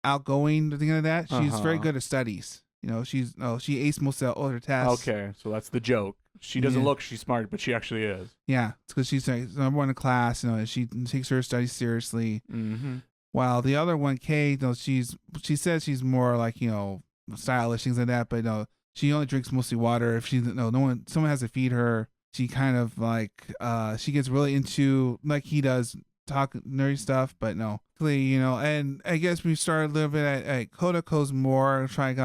outgoing, thing like that, she's very good at studies. She aced most of her tests.
Okay, so that's the joke. She doesn't look she's smart, but she actually is. Yeah,
it's because she's like number one in class. She takes her studies seriously.
Mm-hmm.
While the other one, Kay, she says she's more like stylish, things like that. But she only drinks mostly water. If someone has to feed her, she kind of like she gets really into, like he does, talk nerdy stuff. But no, and I guess we started a little bit at Kodako's more trying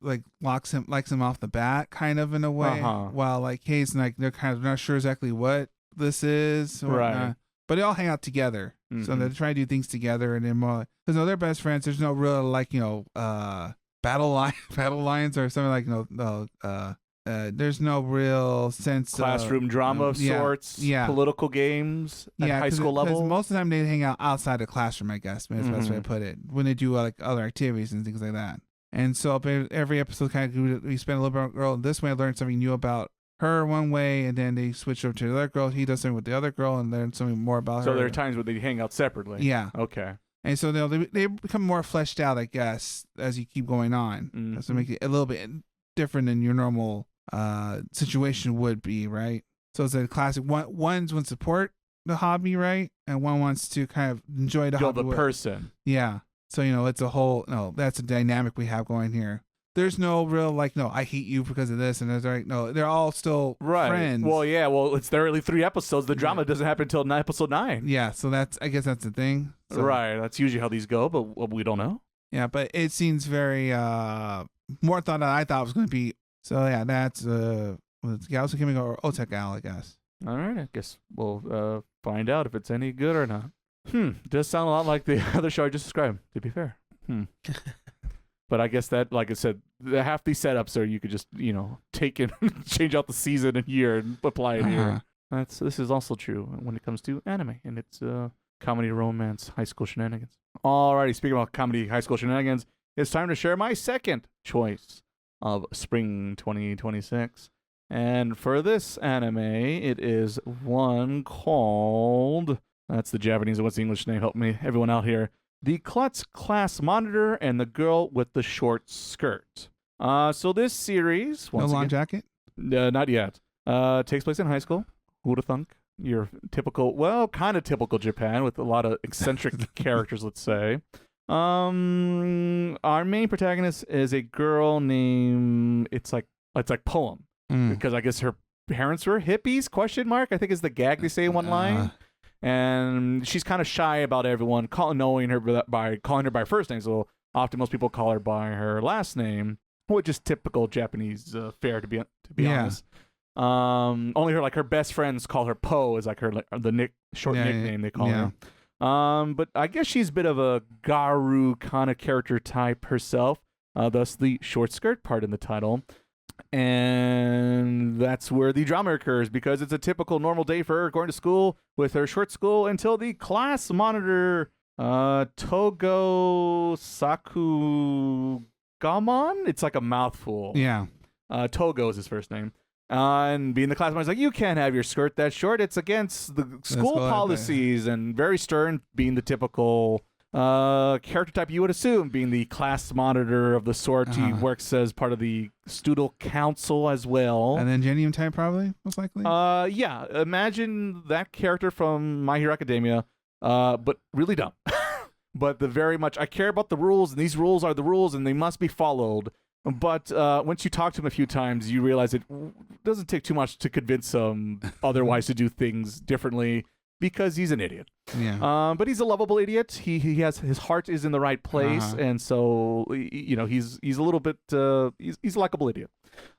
like likes him off the bat, kind of, in a way, while like Hayes and like they're kind of not sure exactly what this is, right? But they all hang out together, so they try to do things together, and then more because they're best friends. There's no real like battle lions or something like there's no real sense
classroom drama of sorts, political games at high school level.
Most of the time they hang out outside the classroom, I guess. That's the best way to put it. When they do like other activities and things like that. And so every episode kind of we spend a little bit on girl. This way I learned something new about her one way, and then they switch over to the other girl. He does something with the other girl and learn something more about her.
So there are times where they hang out separately.
Yeah.
Okay.
And so they become more fleshed out, I guess, as you keep going on. So make it a little bit different than your normal situation would be, right? So it's a classic. One's one support the hobby, right? And one wants to kind of enjoy the hobby.
The person.
Yeah. So, it's a whole, that's a dynamic we have going here. There's no real, like, no, I hate you because of this. And there's like, no, they're all still friends.
Well, yeah. Well, it's there only 3 episodes. The drama doesn't happen until episode 9.
Yeah. So I guess that's the thing. So,
right. That's usually how these go, but we don't know.
Yeah. But it seems very, more thought than I thought it was going to be. So, yeah, that's, Gals Kimi or Otaku, I guess.
All right. I guess we'll find out if it's any good or not. Does sound a lot like the other show I just described, to be fair. But I guess that, like I said, half these setups are you could just, take and change out the season and year and apply it here. This is also true when it comes to anime and it's comedy, romance, high school shenanigans. Alrighty, speaking about comedy, high school shenanigans, it's time to share my second choice of spring 2026. And for this anime, it is one called... That's the Japanese. What's the English name? Help me, everyone out here. The Klutz Class Monitor and the Girl with the Short Skirt. So this series...
No long jacket?
Not yet. Takes place in high school. Who'd have thunk? Your typical... Well, kind of typical Japan with a lot of eccentric characters, let's say. Our main protagonist is a girl named... It's like Poem. Because I guess her parents were hippies, ? I think is the gag they say in one line. And she's kind of shy about everyone knowing her by calling her by her first name. So often most people call her by her last name, which is typical Japanese fare to be honest. Only her best friends call her Po, is like the short nickname they call her. But I guess she's a bit of a Garu kind of character type herself. Thus the short skirt part in the title. And that's where the drama occurs, because it's a typical normal day for her going to school with her short skirt until the class monitor, Togo Sakugamon. It's like a mouthful.
Yeah.
Togo is his first name. And being the class monitor's like, you can't have your skirt that short. It's against the school policies, and very stern, being the typical character type you would assume, being the class monitor of the sort. He works as part of the student council as well.
And then genuine type, probably, most likely.
Yeah. Imagine that character from My Hero Academia, but really dumb. But very much, I care about the rules, and these rules are the rules, and they must be followed. But once you talk to him a few times, you realize it doesn't take too much to convince him otherwise to do things differently, because he's an idiot.
Yeah.
But he's a lovable idiot. He has, his heart is in the right place, and so he's a little bit he's a likable idiot.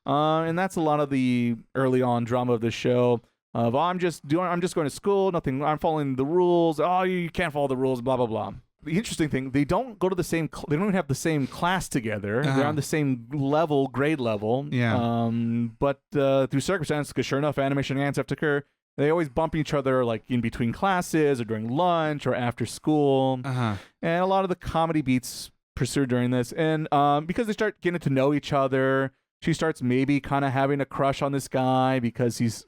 And that's a lot of the early on drama of this show. I'm just going to school. Nothing. I'm following the rules. Oh, you can't follow the rules. Blah blah blah. The interesting thing, they don't go to the same. They don't even have the same class together. They're on the same level, grade level.
Yeah.
But through circumstance, because sure enough, animation ends have to occur. They always bump each other like in between classes or during lunch or after school. And a lot of the comedy beats pursue during this. And because they start getting to know each other, she starts maybe kind of having a crush on this guy because he's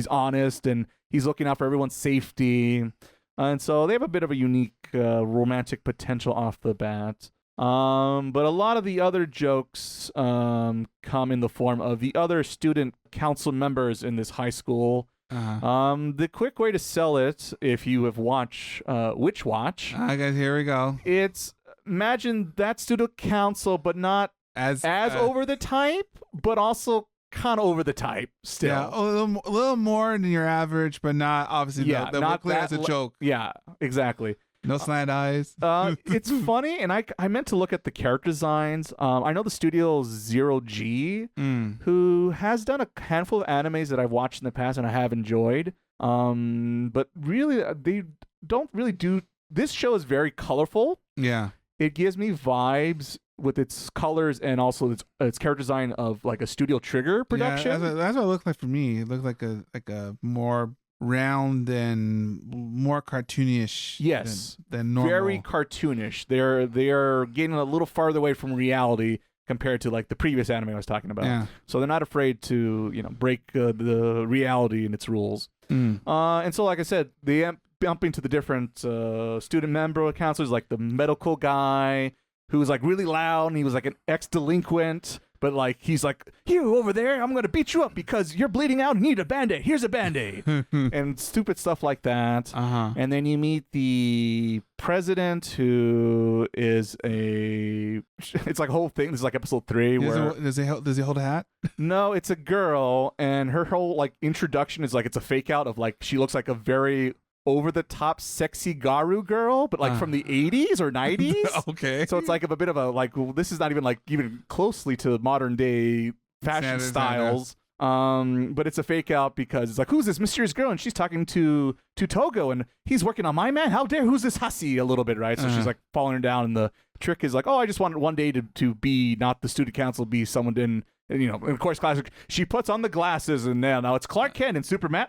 honest and he's looking out for everyone's safety. And so they have a bit of a unique romantic potential off the bat. But a lot of the other jokes come in the form of the other student council members in this high school. The quick way to sell it, if you have watched Witch Watch,
I guess here we go.
It's imagine that student council, but not as over the type, but also kind of over the type still.
Yeah, a little more than your average, but not obviously.
Yeah, not
clear as a joke.
Yeah, exactly.
No slant eyes.
It's funny, and I meant to look at the character designs. I know the studio Zero G, who has done a handful of animes that I've watched in the past and I have enjoyed. But really, they don't really do. This show is very colorful.
Yeah,
it gives me vibes with its colors and also its character design of like a Studio Trigger production.
Yeah, that's what it looked like for me. It looked like a more round and more cartoonish.
Yes,
than normal.
Very cartoonish. They are getting a little farther away from reality compared to like the previous anime I was talking about.
Yeah.
So they're not afraid to break the reality and its rules. And so like I said, they bump into the different student member counselors, like the medical guy who was like really loud and he was like an ex-delinquent. But like he's like, you over there, I'm gonna beat you up because you're bleeding out and need a band-aid. Here's a band-aid. And stupid stuff like that. And then you meet the president, who is it's like a whole thing. This is like episode 3.
Does he hold a hat?
No, it's a girl, and her whole like introduction is like it's a fake out of like she looks like a very over-the-top sexy Garu girl, but like from the 80s or 90s.
Okay.
So it's like a bit of a like, well, this is not even like even closely to modern day fashion styles. But it's a fake out because it's like, who's this mysterious girl? And she's talking to Togo, and he's working on my man. How dare, who's this hussy? A little bit, right? So she's like following her down, and the trick is like, oh, I just wanted one day to be not the student council, be someone in. And, of course, classic. She puts on the glasses, and now it's Clark Kent and Superman.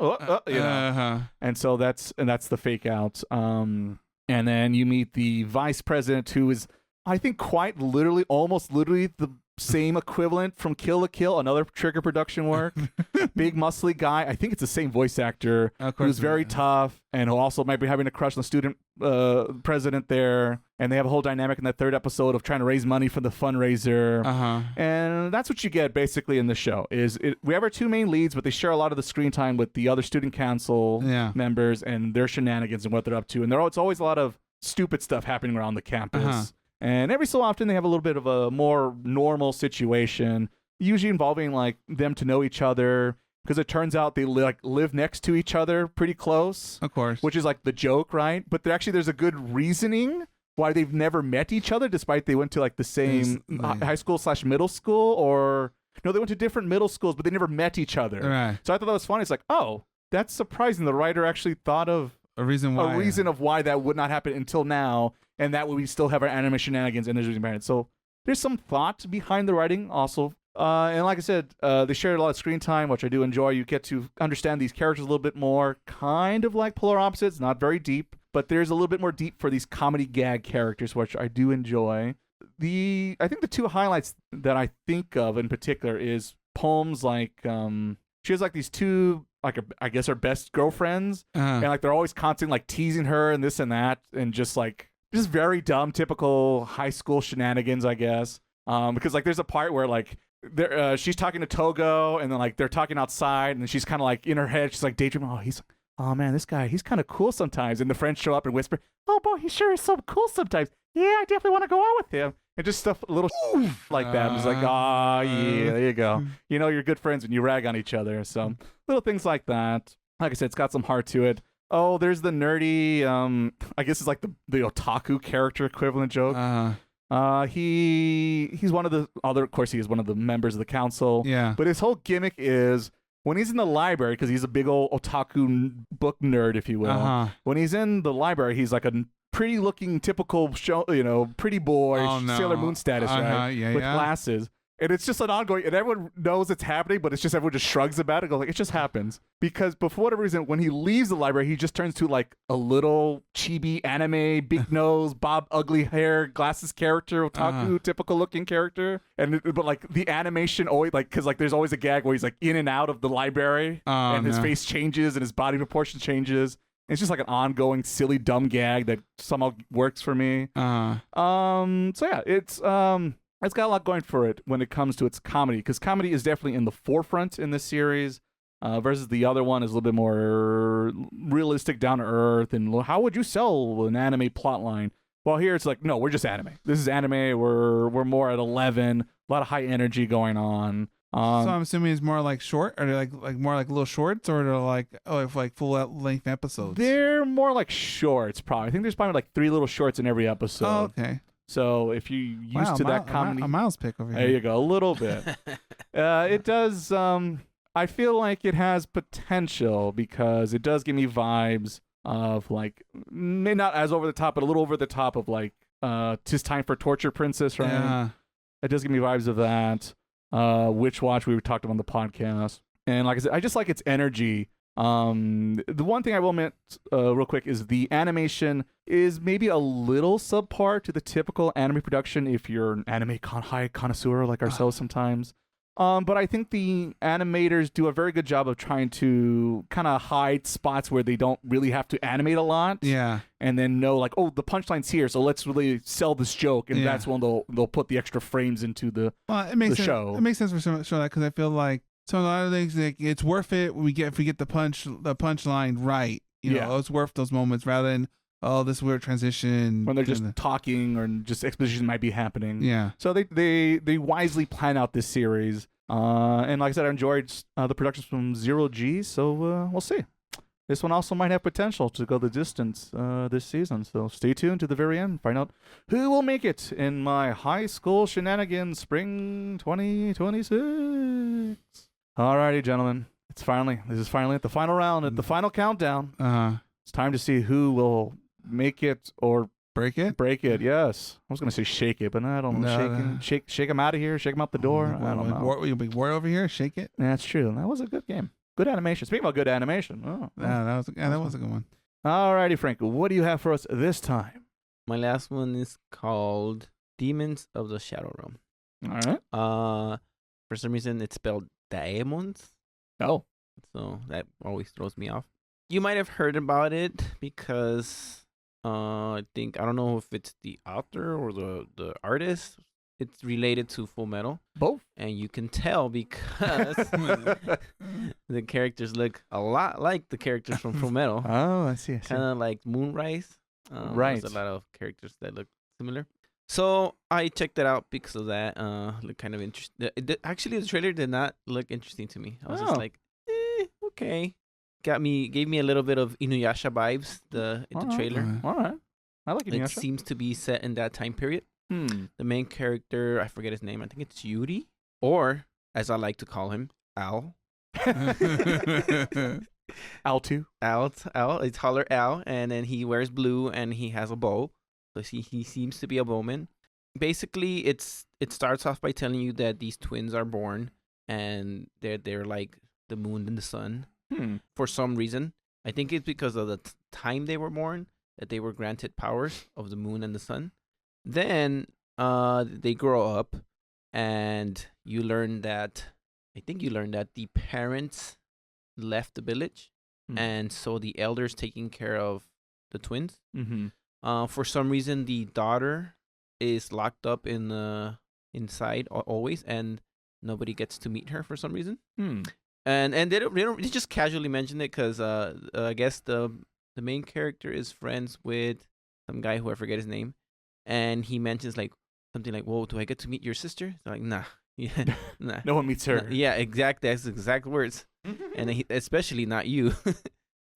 And so that's the fake out. And then you meet the vice president, who is, I think, quite literally, almost literally the same equivalent from Kill la Kill, another Trigger production work. Big muscly guy. I think it's the same voice actor who's very tough and who also might be having a crush on the student president there. And they have a whole dynamic in that 3rd episode of trying to raise money for the fundraiser. And that's what you get basically in the show. We have our 2 main leads, but they share a lot of the screen time with the other student council members and their shenanigans and what they're up to. And it's always a lot of stupid stuff happening around the campus. And every so often they have a little bit of a more normal situation, usually involving like them to know each other, because it turns out they live next to each other pretty close.
Of course.
Which is like the joke, right? But there's a good reasoning why they've never met each other, despite they went to like the same high school / middle school, or no, they went to different middle schools, but they never met each other.
Right.
So I thought that was funny. It's like, oh, that's surprising. The writer actually thought of
a reason of
why that would not happen until now, and that way we still have our anime shenanigans and there's reason behind it. So there's some thought behind the writing also. And like I said, they shared a lot of screen time, which I do enjoy. You get to understand these characters a little bit more, kind of like Polar Opposites, not very deep, but there's a little bit more deep for these comedy gag characters, which I do enjoy. I think the 2 highlights that I think of in particular is Poems like, she has like these 2, like I guess her best girlfriends, and like they're always constantly like teasing her and this and that, and just very dumb, typical high school shenanigans, I guess. Because like there's a part where like she's talking to Togo, and then like they're talking outside, and then she's kind of like in her head, she's like daydreaming. Oh man, this guy, he's kind of cool sometimes. And the friends show up and whisper, "Oh boy, he sure is so cool sometimes. Yeah, I definitely want to go out with him." And just stuff, little like that. I'm just like, yeah, there you go. You're good friends when you rag on each other. So little things like that. Like I said, it's got some heart to it. Oh, there's the nerdy, I guess it's like the otaku character equivalent joke. He's one of the other, of course, he is one of the members of the council.
Yeah.
But his whole gimmick is when he's in the library, because he's a big old otaku book nerd, if you will. When he's in the library, he's like a pretty looking typical show, pretty boy, Sailor Moon status, right? With glasses. And it's just an ongoing, and everyone knows it's happening, but it's just everyone just shrugs about it. Goes like, it just happens. Because for whatever reason, when he leaves the library, he just turns to like a little chibi anime, big nose, bob, ugly hair, glasses character, otaku, typical looking character. But like the animation always like, because like there's always a gag where he's like in and out of the library, and his face changes and his body proportion changes. It's just like an ongoing, silly, dumb gag that somehow works for me. So yeah, it's got a lot going for it when it comes to its comedy, because comedy is definitely in the forefront in this series, versus the other one is a little bit more realistic, down to earth, and how would you sell an anime plotline? Well, here it's like, no, we're just anime. This is anime. We're more at 11. A lot of high energy going on.
So I'm assuming it's more like short, or like more like little shorts, or they're like full length episodes.
They're more like shorts, probably. I think there's probably like 3 little shorts in every episode.
Oh, okay.
So if you used to that comedy,
a Miles pick over here.
There you go, a little bit. It does. I feel like it has potential because it does give me vibes of like, maybe not as over the top, but a little over the top of like, "'Tis Time for Torture Princess," right? Yeah. It does give me vibes of that. Witch Watch, we talked about on the podcast, and like I said, I just like its energy. The one thing I will admit real quick is the animation is maybe a little subpar to the typical anime production if you're an anime high connoisseur like ourselves sometimes. But I think the animators do a very good job of trying to kind of hide spots where they don't really have to animate a lot.
Yeah.
And then know like, oh, the punchline's here, so let's really sell this joke, and that's when they'll put the extra frames into the show.
It makes sense for some show that, because I feel like a lot of things like it's worth it. If we get the punchline right. You know, it's worth those moments rather than this weird transition
when they're just talking or just exposition might be happening.
Yeah.
So they wisely plan out this series. And like I said, I enjoyed the productions from Zero G. So we'll see. This one also might have potential to go the distance this season. So stay tuned to the very end. Find out who will make it in my high school shenanigans spring 2026. Alrighty, gentlemen. This is finally at the final round, at the final countdown. It's time to see who will make it or
break it.
Break it, yes. I was going to say shake it, but I don't know. Shake him out of here, shake him out the door. I don't know.
You'll be bored over here, shake it.
That's true. That was a good game. Good animation. Speaking about good animation.
That was a good one.
Alrighty, Frank. What do you have for us this time?
My last one is called Demons of the Shadow Realm.
All right.
For some reason, it's spelled Daemons.
Oh.
So that always throws me off. You might have heard about it because I don't know if it's the author or the artist. It's related to Full Metal.
Both.
And you can tell because the characters look a lot like the characters from Full Metal.
Oh, I see.
Kind of like Moonrise.
Right.
There's a lot of characters that look similar. So I checked it out because of that. Look kind of interesting. Actually, the trailer did not look interesting to me. I was just like, okay. Gave me a little bit of Inuyasha vibes. The trailer.
All right. I like Inuyasha.
It seems to be set in that time period. The main character, I forget his name. I think it's Yuri, or as I like to call him, Al.
Al too.
Al. It's taller Al, and then he wears blue and he has a bow. So he seems to be a bowman. Basically, it starts off by telling you that these twins are born and they're like the moon and the sun. For some reason, I think it's because of the time they were born that they were granted powers of the moon and the sun. Then they grow up, and you learn that the parents left the village, and so the elders taking care of the twins. For some reason, the daughter is locked up inside always, and nobody gets to meet her for some reason. And they just casually mention it because I guess the main character is friends with some guy who I forget his name, and he mentions like something like, "Whoa, do I get to meet your sister?" They're like, "Nah, yeah, nah."
No one meets her.
Nah. Yeah, exactly. That's the exact words, and especially not you.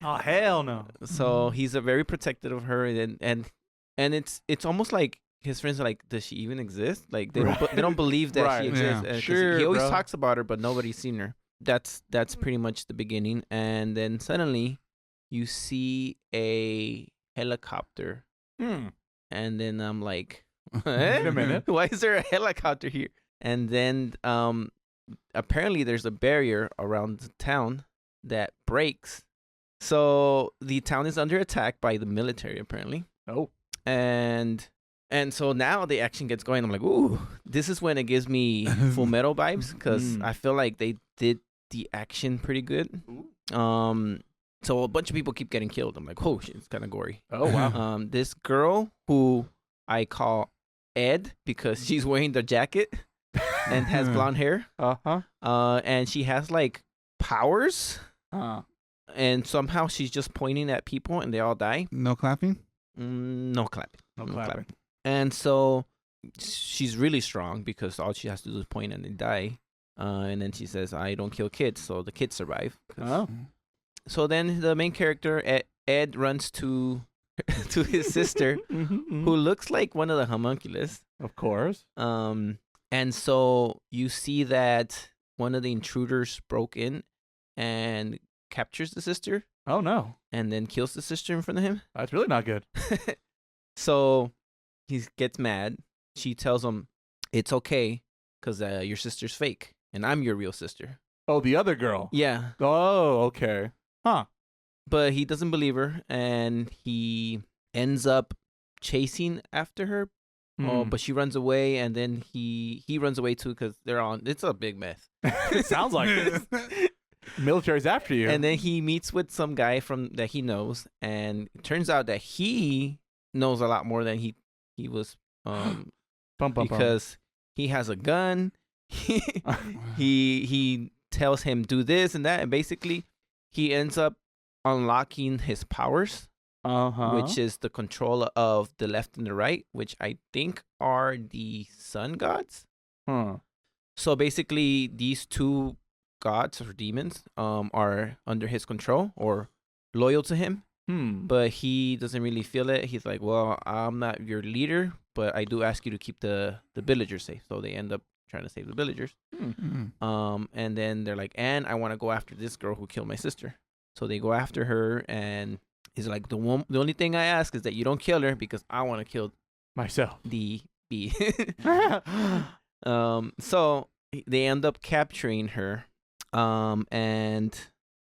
Oh hell no!
So he's very protective of her, and it's almost like his friends are like, "Does she even exist?" Like they don't believe that she exists.
Yeah. Sure,
he always talks about her, but nobody's seen her. That's pretty much the beginning, and then suddenly you see a helicopter, and then I'm like,
wait a minute,
why is there a helicopter here? And then apparently there's a barrier around the town that breaks. So the town is under attack by the military, apparently.
Oh.
And so now the action gets going. I'm like, ooh, this is when it gives me Full Metal vibes, because I feel like they did the action pretty good. So a bunch of people keep getting killed. I'm like, oh shit, it's kind of gory.
Oh wow.
This girl who I call Ed because she's wearing the jacket and has blonde hair. And she has like powers. And somehow she's just pointing at people and they all die.
No clapping?
No clapping.
No clapping.
And so she's really strong because all she has to do is point and they die. And then she says, I don't kill kids, so the kids survive.
Oh.
So then the main character, Ed runs to his sister, who looks like one of the homunculus.
Of course.
And so you see that one of the intruders broke in and captures the sister.
Oh, no.
And then kills the sister in front of him.
That's really not good.
So he gets mad. She tells him, it's okay because your sister's fake and I'm your real sister.
Oh, the other girl.
Yeah.
Oh, okay. Huh.
But he doesn't believe her and he ends up chasing after her. Oh, but she runs away and then he runs away too because it's a big mess.
It sounds like it. Military's after you.
And then he meets with some guy that he knows, and it turns out that he knows a lot more than he was because he has a gun. he tells him do this and that, and basically he ends up unlocking his powers, which is the control of the left and the right, which I think are the sun gods. So basically these two gods or demons are under his control or loyal to him, but he doesn't really feel it. He's like, well, I'm not your leader, but I do ask you to keep the villagers safe. So they end up trying to save the villagers. And then they're like, and I want to go after this girl who killed my sister. So they go after her, and he's like, the only thing I ask is that you don't kill her because I want to kill
myself.
The bee. So they end up capturing her. And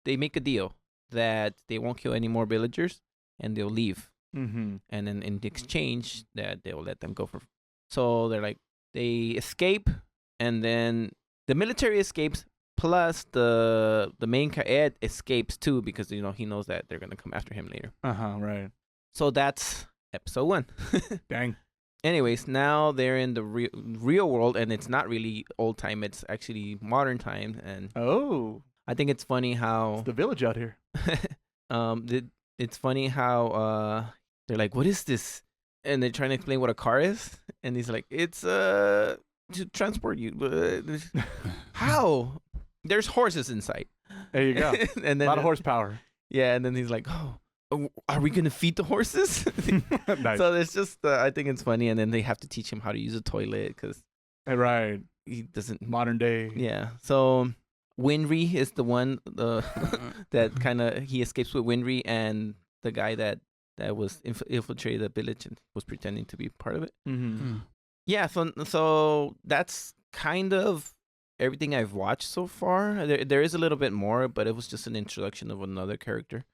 they make a deal that they won't kill any more villagers and they'll leave. And then in exchange that they'll let them go for. So they're like, they escape, and then the military escapes, plus the main Ed escapes too because he knows that they're gonna come after him later.
Right.
So that's episode 1.
Dang.
Anyways, now they're in the real world, and it's not really old time. It's actually modern time, and I think it's funny how
it's the village out here.
It's funny how they're like, "What is this?" And they're trying to explain what a car is, and he's like, "It's to transport you." How? There's horses inside.
There you go.
And then
a lot of horsepower.
Yeah, and then he's like, "Oh, are we gonna feed the horses?"
Nice.
So it's just, I think it's funny, and then they have to teach him how to use a toilet because
he
doesn't
modern day.
Yeah. So Winry is the one that kind of he escapes with Winry and the guy that was infiltrated the village and was pretending to be part of it. Yeah. So that's kind of everything I've watched so far. There is a little bit more, but it was just an introduction of another character.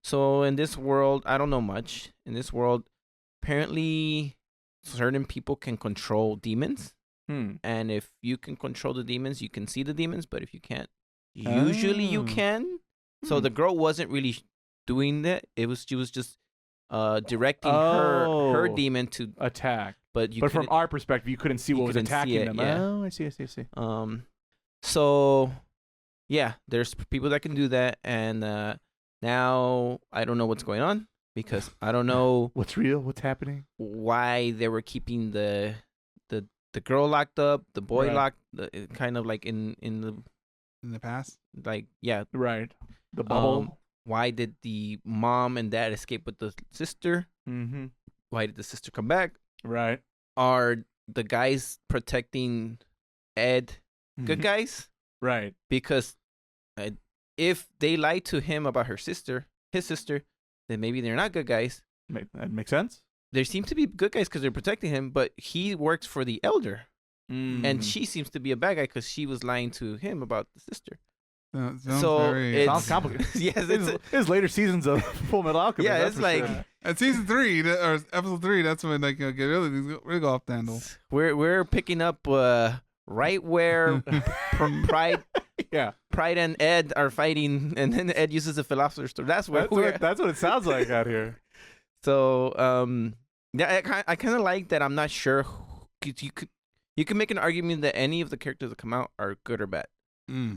So in this world, I don't know much. In this world, apparently certain people can control demons. And if you can control the demons, you can see the demons. But if you can't, usually you can. So the girl wasn't really doing that. She was just directing her demon to
attack.
But
from our perspective, you couldn't see what was attacking them.
Yeah.
Oh, I see.
So yeah, there's people that can do that, and now I don't know what's going on because I don't know
what's real, what's happening,
why they were keeping the girl locked up, the boy locked, kind of like in
the past,
like the
bubble.
Why did the mom and dad escape with the sister? Why did the sister come back?
Right.
Are the guys protecting Ed good guys?
Right.
Because if they lied to him about his sister, then maybe they're not good guys.
That makes sense.
There seem to be good guys because they're protecting him, but he works for the elder. and she seems to be a bad guy because she was lying to him about the sister.
Sounds complicated.
Yes,
it's later seasons of Full Metal Alchemist.
Yeah, it's like
at season 3 or episode 3. That's when like get really go off the handle.
We're picking up right where Pride and Ed are fighting, and then Ed uses a philosopher's stone. That's what
it sounds like out here.
So yeah, I kind of like that. I'm not sure. You can make an argument that any of the characters that come out are good or bad.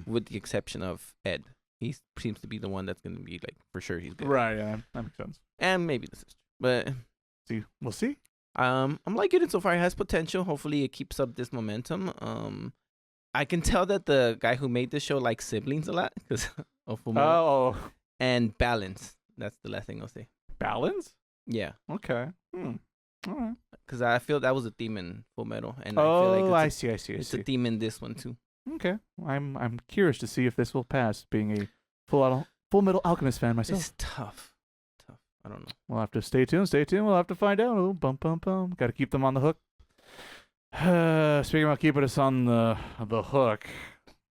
With the exception of Ed. He seems to be the one that's going to be like, for sure he's good.
Right, yeah, that makes sense.
And maybe the sister. But
we'll see.
I'm liking it so far. It has potential. Hopefully it keeps up this momentum. I can tell that the guy who made this show likes siblings a lot. And balance. That's the last thing I'll say.
Balance?
Yeah.
Okay. All right.
Because I feel that was a theme in Full Metal. And
I
feel like
I see.
It's a theme in this one too.
Okay, I'm curious to see if this will pass. Being a Full Metal Alchemist fan myself,
it's tough. I don't know.
We'll have to stay tuned. We'll have to find out. Oh, bum. Got to keep them on the hook. Speaking about keeping us on the hook,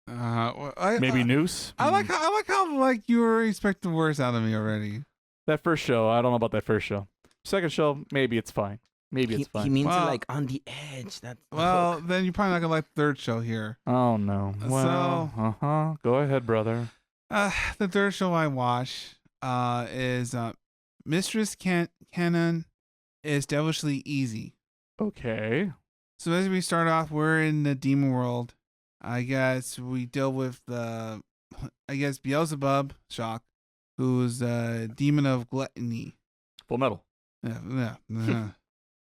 maybe Noose.
I like how like you were expecting worse out of me already.
That first show, I don't know about that first show. Second show, maybe it's fine. It's fine.
He means it like on the edge. That's
then you're probably not gonna like the third show here.
Oh no. Well, go ahead, brother.
The third show I watch is Mistress Kanan is Devilishly Easy.
Okay.
So as we start off, we're in the demon world. I guess we deal with Beelzebub, Shock, who's a demon of gluttony.
Full Metal.
Yeah.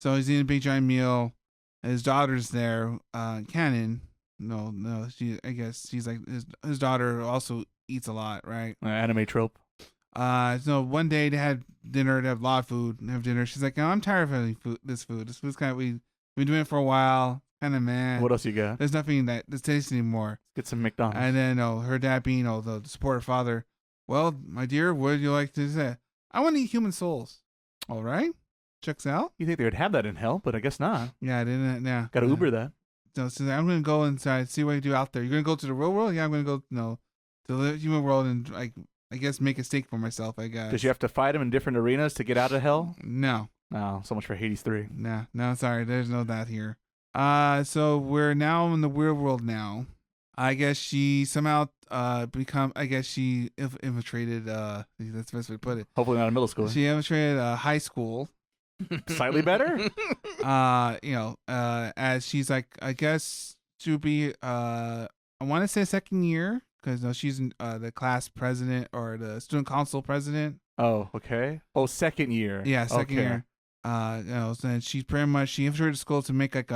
So he's eating a big giant meal. His daughter's there. Kanan. No. I guess she's like his daughter also eats a lot, right?
Anime trope.
So one day they had dinner. They have a lot of food. They have dinner. She's like, "Oh, I'm tired of having this food. This food's kind of we've been doing it for a while. Kind of man.
What else you got?
There's nothing that's tasty anymore.
Get some McDonald's."
And then her dad being the supportive father. Well, my dear, what would you like to say? I want to eat human souls. All right. Checks out.
You think they would have that in hell, but I guess not.
Yeah, I didn't. Yeah,
got to Uber that.
So I'm gonna go inside, see what you do out there. You're gonna go to the real world? Yeah, I'm gonna go to the human world and I guess make a stake for myself. I guess.
Does you have to fight him in different arenas to get out of hell?
No.
Oh, so much for Hades 3.
No, sorry, there's no that here. So we're now in the real world now. I guess she somehow she infiltrated. That's the best way to put it.
Hopefully not a middle school.
She infiltrated high school.
Slightly better.
As she's like, I guess to be I want to say second year because she's the class president or the student council president.
Oh, okay. Oh, second year.
Yeah, second year. So she's pretty much she infiltrated school to make like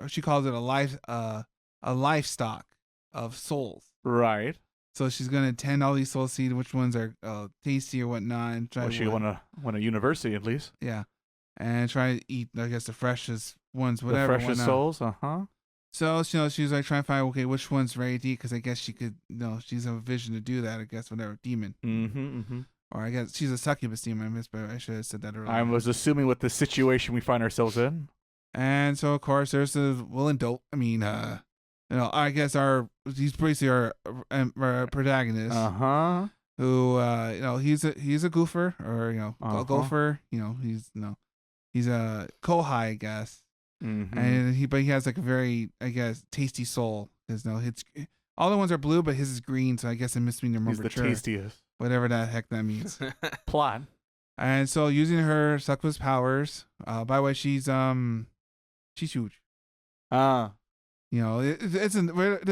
she calls it a livestock of souls.
Right.
So she's gonna tend all these souls, see which ones are tasty or whatnot, and try.
Well, she won a university at least.
Yeah, and try to eat, I guess, the freshest ones, whatever.
The freshest souls.
So she's like trying to find which one's ready to eat because I guess she could. She's a vision to do that. I guess whatever demon. Or I guess she's a succubus demon. But I should have said that earlier.
I was assuming with the situation we find ourselves in.
And so of course there's the willing dope. I mean, I guess he's basically our protagonist. Who he's a goofer or a gopher. He's a kohai, I guess. And he has like a very, I guess, tasty soul. Because all the ones are blue, but his is green. So I guess it must mean they're more
mature. He's the tastiest.
Whatever the heck that means.
Plot.
And so using her succubus powers. By the way, she's huge. There's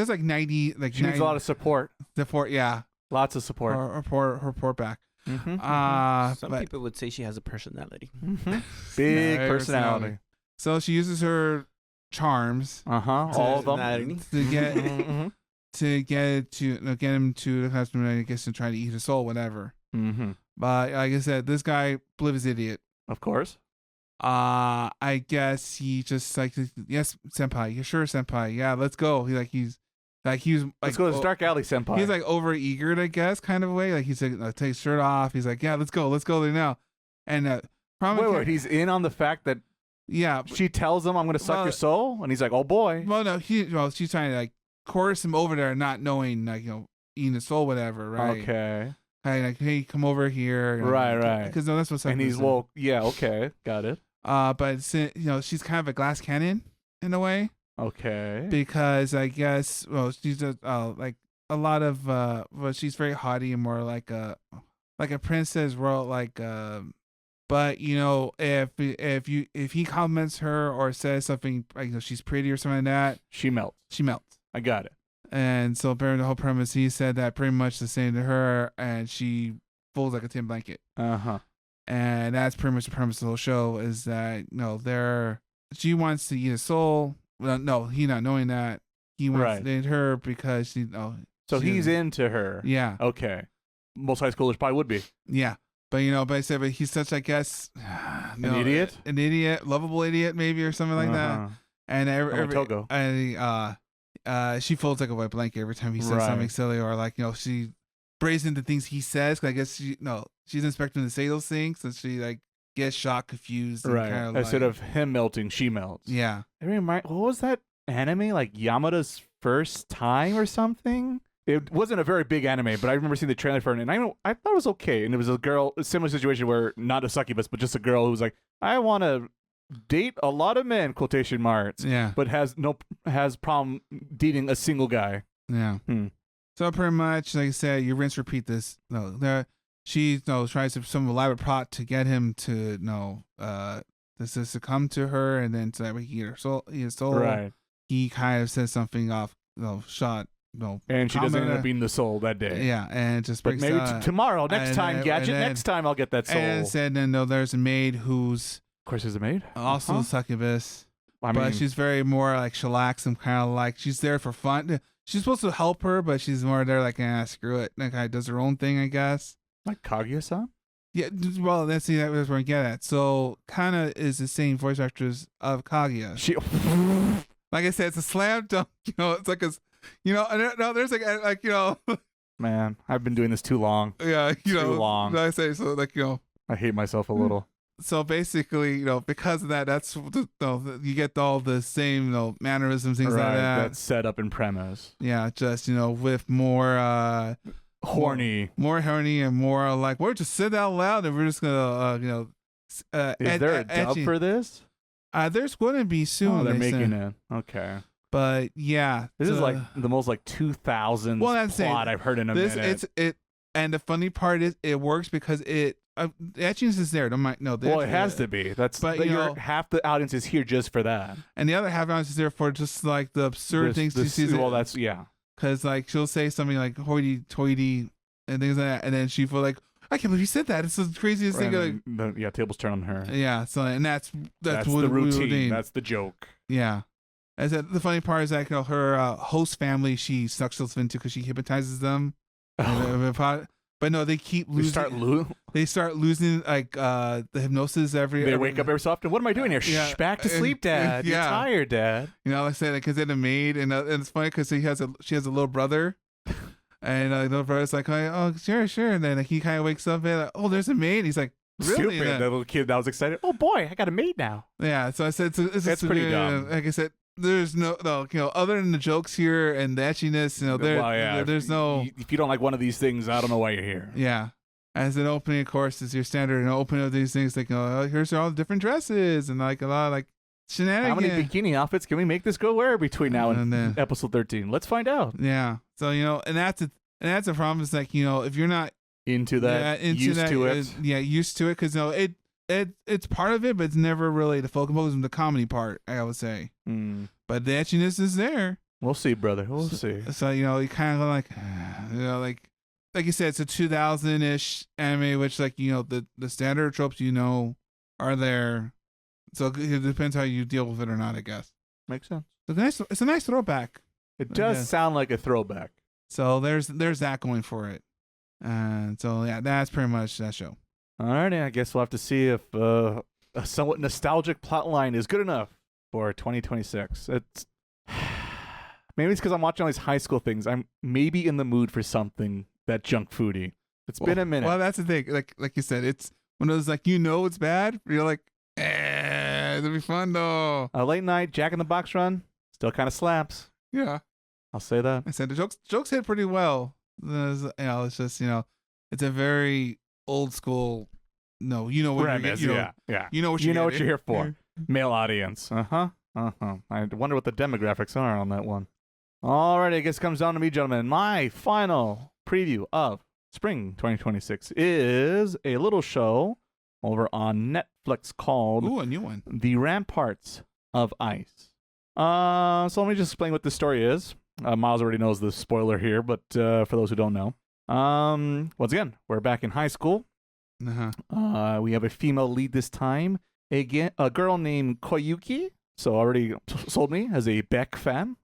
like 90, like
she needs a lot of support.
Yeah.
Lots of support.
Her report back.
Some people would say she has a personality.
Big personality.
So she uses her charms.
All of them
to get him to the customer, I guess, and try to eat his soul, whatever. But like I said, this guy, oblivious idiot.
Of course.
I guess he just like, yes, senpai. Yeah, sure, senpai. Yeah, let's go. Let's
go to the Dark Alley, senpai.
He's like over eager, I guess, kind of way. Like he's like, take his shirt off. He's like, yeah, let's go there now. And
wait, he's in on the fact that
Yeah.
She tells him, I'm going to suck your soul. And he's like, oh, boy.
Well, no, she's trying to, like, coerce him over there, not knowing, like, eating his soul, whatever, right?
Okay.
Like, hey, come over here.
Right.
Because that's what's up.
And he's, well, yeah, okay. Got it.
But, she's kind of a glass cannon in a way.
Okay.
Because I guess, well, she's like a lot of, well, she's very haughty and more like a princess world, like, but if he compliments her or says something like she's pretty or something like that,
she melts. I got it.
And so, the whole premise, he said that pretty much the same to her, and she folds like a tin blanket. And that's pretty much the premise of the whole show is that she wants to eat a soul. Well, no, he not knowing that he wants to eat her because
so he's into her.
Yeah.
Okay. Most high schoolers probably would be.
Yeah. But but he's such, I guess,
an idiot,
lovable idiot, maybe, or something like that. And
Togo.
She folds like a white blanket every time he says something silly, or like she brays into things he says. Cause I guess she's expecting to say those things, so she like gets shocked, confused, and kind of
instead of him melting, she melts.
Yeah.
What was that anime, like Yamada's First Time or something? It wasn't a very big anime, but I remember seeing the trailer for it, and I thought it was okay. And it was a similar situation where not a succubus, but just a girl who was like, I want to date a lot of men, quotation marks.
Yeah.
But has problem dating a single guy.
Yeah. So pretty much, like I said, you rinse repeat this. She tries some elaborate plot to get him to to succumb to her, and then so that he eat his soul.
Right.
He kind of says something off shot.
And she doesn't end up being the soul that day.
Yeah, and just breaks.
But maybe tomorrow, next time, Gadget. Next time, I'll get that soul.
And said, there's a maid who's,
of course, there's a maid.
Also a succubus. But she's very more like chillax and kind of like she's there for fun. She's supposed to help her, but she's more there like, screw it. Like, kind of does her own thing, I guess.
Like Kaguya-san?
Yeah, well, that's where I get at. So, Kana is the same voice actress of Kaguya. Like I said, it's a slam dunk. It's like there's like
Man, I've been doing this too long.
Yeah,
too long.
I say so. Like
I hate myself a little.
So basically, because of that, that's you get all the same mannerisms, things like that.
That's set up in premise.
Yeah, just with more
horny,
and more like we're just sit out loud and we're just gonna
Is there a dub for this?
There's going to be soon.
Oh, they're making it. Okay.
But yeah,
this is like the most like 2000s plot I've heard in a minute.
And the funny part is it works because the etchings is there.
Well, it has to be. Half the audience is here just for that,
and the other half audience is there for just like the absurd things she sees.
Well, that's
because like she'll say something like hoity-toity and things like that, and then she feel like, I can't believe you said that. It's the craziest thing.
Tables turn on her.
Yeah. So and that's
what the routine. That's the joke.
Yeah. As the funny part is that her host family she sucks herself into because she hypnotizes them. But no, they keep losing. They start losing like the hypnosis
They wake up every so often. What am I doing here?
Yeah,
back to sleep, Dad. You're tired, Dad.
Like I said, because they're the maid, and it's funny because she has a little brother, and the little brother's like, oh sure, and then he kind of wakes up and like, oh, there's a maid. He's like, really?
Stupid. The little kid that was excited. Oh boy, I got a maid now.
Yeah. So I said,
that's pretty dumb.
Like I said. There's no, other than the jokes here and the etchiness, there's no.
If you don't like one of these things, I don't know why you're here.
Yeah. As an opening, of course, is your standard opening of these things. Like, here's all the different dresses and like a lot of like shenanigans.
How many bikini outfits can we make this girl wear between now and episode 13? Let's find out.
Yeah. So and that's a problem. Is like if you're not
into that, used to it.
Used to it because it's part of it, but it's never really the focus of the comedy part, I would say. But the etchiness is there.
We'll see, brother. We'll see.
So you kind of like, like you said, it's a 2000-ish anime, which like the standard tropes are there. So it depends how you deal with it or not, I guess.
Makes sense.
It's a nice throwback.
It does sound like a throwback.
So there's that going for it. And so yeah, that's pretty much that show.
Alrighty, I guess we'll have to see if a somewhat nostalgic plotline is good enough for 2026. Maybe it's because I'm watching all these high school things. I'm maybe in the mood for something that junk foodie. It's been a minute.
Well, that's the thing. Like you said, it's one of those like it's bad. You're like, It'll be fun though.
A late night Jack in the Box run still kind of slaps.
Yeah,
I'll say that.
I said the jokes hit pretty well. It's just it's a very old school. No, what you're
premise,
getting, you know what you're
here for. Male audience. I wonder what the demographics are on that one. Alrighty, I guess it comes down to me, gentlemen. My final preview of spring 2026 is a little show over on Netflix called
a new one.
The Ramparts of Ice. So let me just explain what the story is. Miles already knows the spoiler here, but for those who don't know, once again, we're back in high school. We have a female lead this time. Again, a girl named Koyuki. So already sold me as a Beck fan.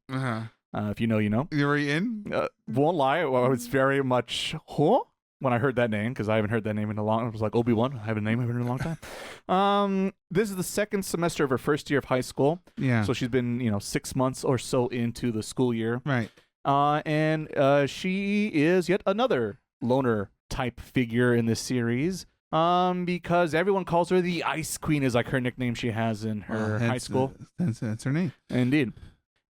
If you know, you know.
You're already in?
Won't lie, I was very much when I heard that name, because I haven't heard that name in a long time. I was like, Obi-Wan, I haven't named him in a long time. This is the second semester of her first year of high school.
Yeah.
So she's been, 6 months or so into the school year.
Right.
And she is yet another loner type figure in this series. Because everyone calls her the Ice Queen is like her nickname she has in her high school.
That's her name.
Indeed.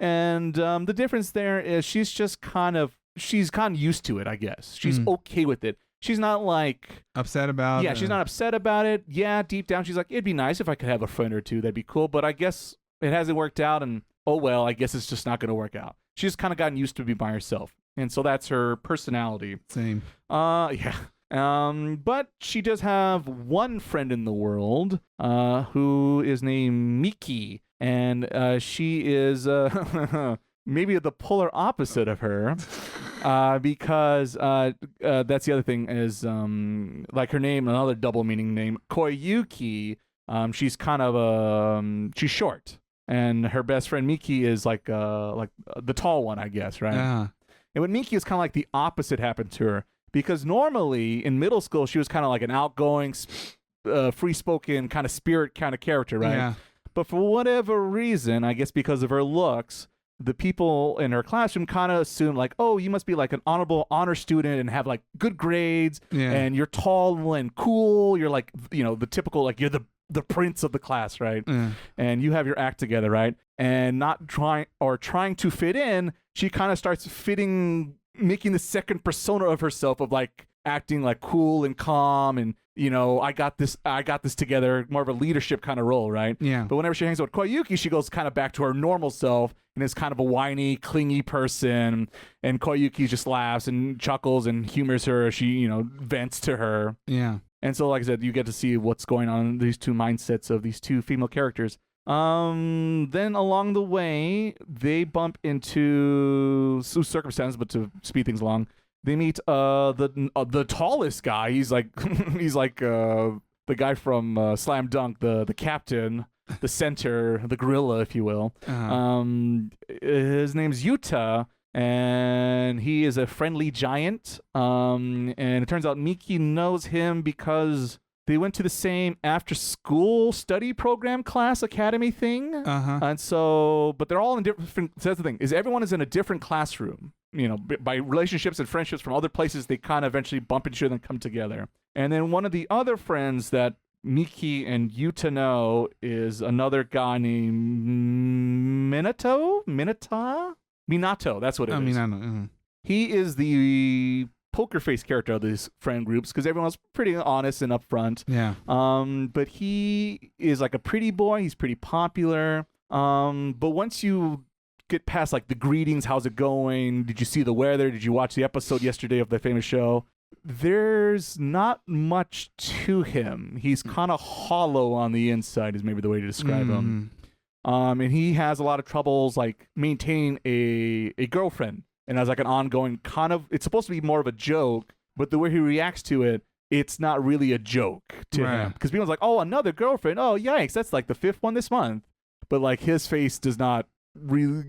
And the difference there is she's kind of used to it, I guess. She's okay with it. She's not like
upset about it.
Yeah, she's not upset about it. Yeah, deep down she's like, it'd be nice if I could have a friend or two. That'd be cool. But I guess it hasn't worked out, and oh well, I guess it's just not going to work out. She's kind of gotten used to being by herself. And so that's her personality.
Same.
Yeah. But she does have one friend in the world, who is named Miki, and she is maybe the polar opposite of her, because that's the other thing is like her name, another double meaning name, Koyuki. She's kind of she's short, and her best friend Miki is like the tall one, I guess, right?
Yeah.
And when Miki is kind of like the opposite happened to her. Because normally in middle school, she was kind of like an outgoing, free-spoken kind of spirit kind of character, right?
Yeah.
But for whatever reason, I guess because of her looks, the people in her classroom kind of assume like, oh, you must be like an honor student and have like good grades, and you're tall and cool. You're like, the typical, like you're the prince of the class, right? And you have your act together, right? And not trying to fit in, she kind of starts making the second persona of herself of like acting like cool and calm and I got this together, more of a leadership kind of role, right?
Yeah.
But whenever she hangs out with Koyuki, she goes kind of back to her normal self and is kind of a whiny, clingy person. And Koyuki just laughs and chuckles and humors her as she vents to her.
Yeah.
And so, like I said, you get to see what's going on in these two mindsets of these two female characters. Then along the way, they bump into circumstances, but to speed things along, they meet the tallest guy. He's like the guy from Slam Dunk, the captain, the center, the gorilla, if you will. His name's Yuta, and he is a friendly giant. And it turns out Miki knows him because they went to the same after-school study program class academy thing. And so, but they're all in different, that's the thing, is everyone is in a different classroom. By relationships and friendships from other places, they kind of eventually bump into each other and come together. And then one of the other friends that Miki and Yuta know is another guy named Minato, that's what it is.
Minato.
He is the poker face character of these friend groups because everyone's pretty honest and upfront.
Yeah.
But he is like a pretty boy. He's pretty popular. But once you get past like the greetings, how's it going? Did you see the weather? Did you watch the episode yesterday of the famous show? There's not much to him. He's kind of hollow on the inside is maybe the way to describe him. And he has a lot of troubles like maintaining a girlfriend. And as like an ongoing kind of, it's supposed to be more of a joke, but the way he reacts to it, it's not really a joke to him. Because people's like, oh, another girlfriend. Oh, yikes. That's like the 5th one this month. But like his face does not really,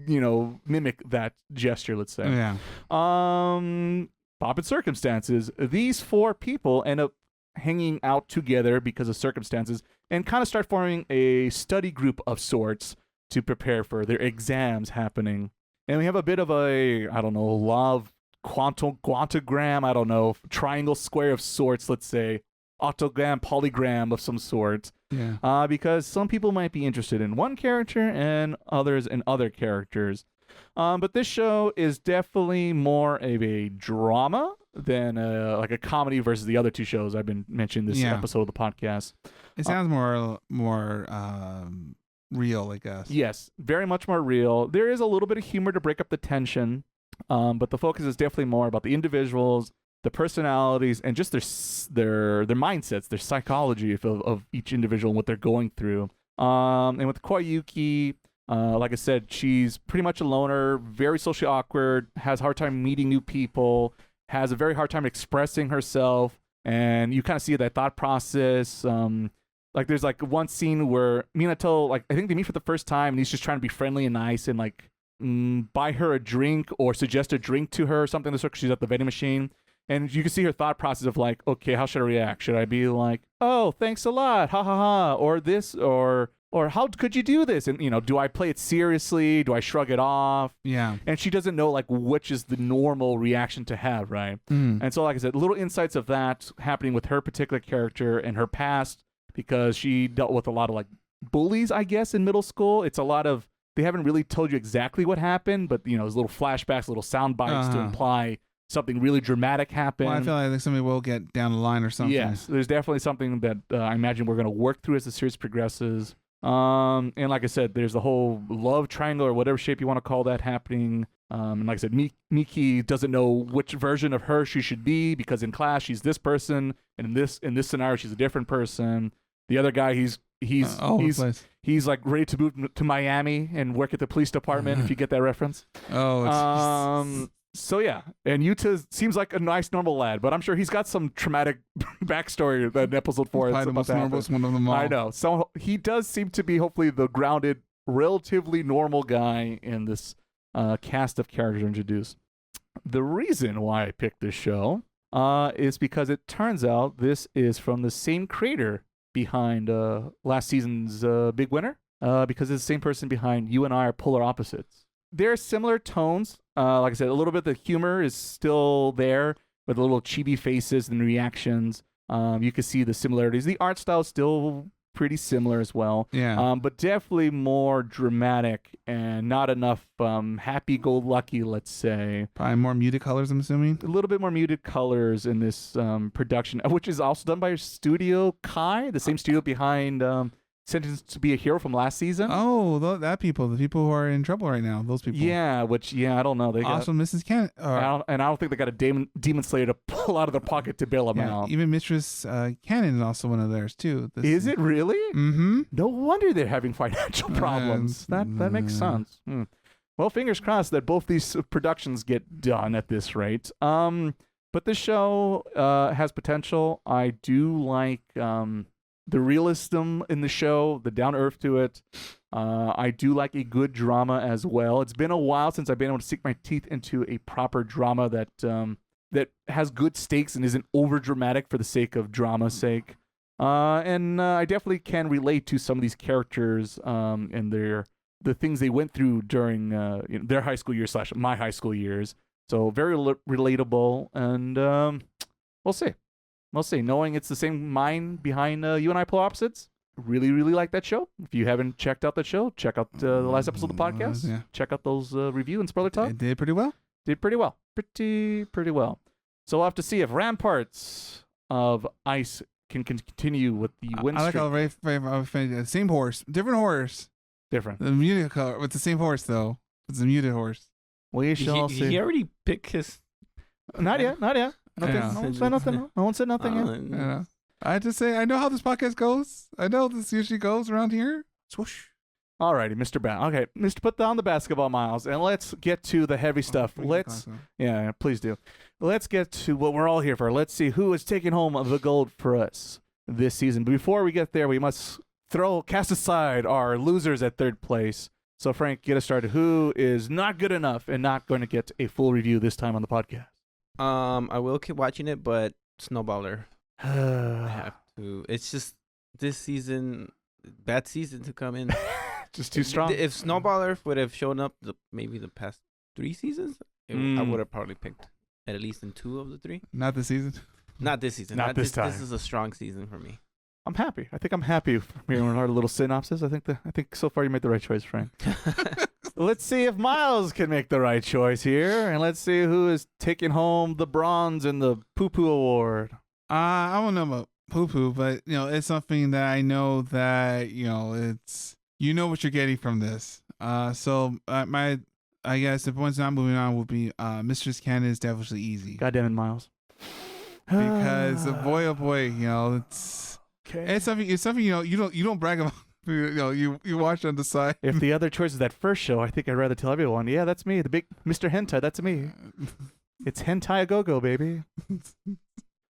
mimic that gesture, let's say.
Yeah.
Pop in circumstances. These 4 people end up hanging out together because of circumstances and kind of start forming a study group of sorts to prepare for their exams happening. And we have a bit of a, law of quantogram, triangle square of sorts, let's say, octogram, polygram of some sort.
Yeah.
Because some people might be interested in one character and others in other characters. But this show is definitely more of a drama than like a comedy versus the other two shows I've been mentioning this episode of the podcast.
It sounds more real, I guess.
Yes, very much more real. There is a little bit of humor to break up the tension, but the focus is definitely more about the individuals, the personalities, and just their mindsets, their psychology of each individual and what they're going through. And with Koyuki, like I said, she's pretty much a loner, very socially awkward, has a hard time meeting new people, has a very hard time expressing herself, and you kind of see that thought process. Like there's like one scene where Minato, like I think they meet for the first time, and he's just trying to be friendly and nice and like buy her a drink or suggest a drink to her or something of the sort because she's at the vending machine. And you can see her thought process of like, okay, how should I react? Should I be like, oh, thanks a lot, ha ha ha, or this, or how could you do this? And, you know, do I play it seriously? Do I shrug it off?
Yeah.
And she doesn't know, like, which is the normal reaction to have, right? And so, like I said, little insights of that happening with her particular character and her past, because she dealt with a lot of, like, bullies, I guess, in middle school. It's a lot of, they haven't really told you exactly what happened, but, you know, there's little flashbacks, little sound bites to imply something really dramatic happened.
Well, I feel like somebody will get down the line or something.
Yes, there's definitely something that I imagine we're going to work through as the series progresses. And like I said, there's the whole love triangle or whatever shape you want to call that happening. And like I said, Miki doesn't know which version of her she should be because in class she's this person, and in this scenario she's a different person. The other guy, he's like ready to move to Miami and work at the police department. If you get that reference. So yeah, and Yuta seems like a nice, normal lad, but I'm sure he's got some traumatic backstory that in episode 4.
Probably the most normal one of them all.
I know. So he does seem to be hopefully the grounded, relatively normal guy in this cast of characters introduced. The reason why I picked this show is because it turns out this is from the same creator behind last season's Big Winner, because it's the same person behind You and I Are Polar Opposites. There are similar tones. Like I said, a little bit of the humor is still there with the little chibi faces and reactions. You can see the similarities. The art style is still pretty similar as well.
Yeah.
But definitely more dramatic and not enough happy-go-lucky, let's say.
Probably more muted colors, I'm assuming.
A little bit more muted colors in this production, which is also done by Studio Kai, the same studio behind Sentenced to Be a Hero from last season.
Oh, the people who are in trouble right now, those people.
Yeah, I don't know. They
also Mrs. Kanan.
I don't think they got a Demon Slayer to pull out of their pocket to bail them out.
Even Mistress Kanan is also one of theirs too.
Is it really?
Mm-hmm.
No wonder they're having financial problems. That makes sense. Well, fingers crossed that both these productions get done at this rate. But this show has potential. I do like the realism in the show, the down-to-earth to it. I do like a good drama as well. It's been a while since I've been able to sink my teeth into a proper drama that has good stakes and isn't over-dramatic for the sake of drama's sake. And I definitely can relate to some of these characters and the things they went through during their high school years / my high school years. So very relatable, and we'll see. We'll see. Knowing it's the same mind behind You and I Polar Opposites, really, really like that show. If you haven't checked out that show, check out the last episode of the podcast.
Yeah.
Check out those review and spoiler talk.
It did pretty well.
Pretty well. So we'll have to see if Ramparts of Ice can continue with the win streak.
I like how same horse, different horse.
Different.
The muted color with the same horse though. It's a muted horse.
We shall see.
He already picked his.
Not yet. Nothing.
Yeah.
No one said nothing. No one said nothing yet.
Yeah. I just say I know how this podcast goes. I know this usually goes around here. Swoosh.
Alrighty, Mr. Okay, Mr. Put down the basketball, Miles, and let's get to the heavy stuff. Yeah, please do. Let's get to what we're all here for. Let's see who is taking home the gold for us this season. But before we get there, we must cast aside our losers at third place. So, Frank, get us started. Who is not good enough and not going to get a full review this time on the podcast?
I will keep watching it, but Snowball Earth. I have to. It's just this season, bad season to come in.
Just too strong.
If Snowball Earth would have shown up maybe the past 3 seasons, I would have probably picked at least in 2 of the 3.
Not this season.
Not this season.
Not this time.
This is a strong season for me.
I'm happy. I think I'm happy from hearing our little synopsis. I think so far you made the right choice, Frank. Let's see if Miles can make the right choice here, and let's see who is taking home the bronze in the Poo Poo Award.
I don't know about Poo Poo, but it's something that I know that it's what you're getting from this. So I guess if one's not moving on will be Mistress Canon's Devilishly Easy.
God damn it, Miles.
Because boy, oh boy, it's
okay.
It's something you don't brag about. You watch on the side.
If the other choice is that first show, I think I'd rather tell everyone, yeah, that's me, the big Mr. Hentai, that's me. It's Hentai a Go-Go, baby.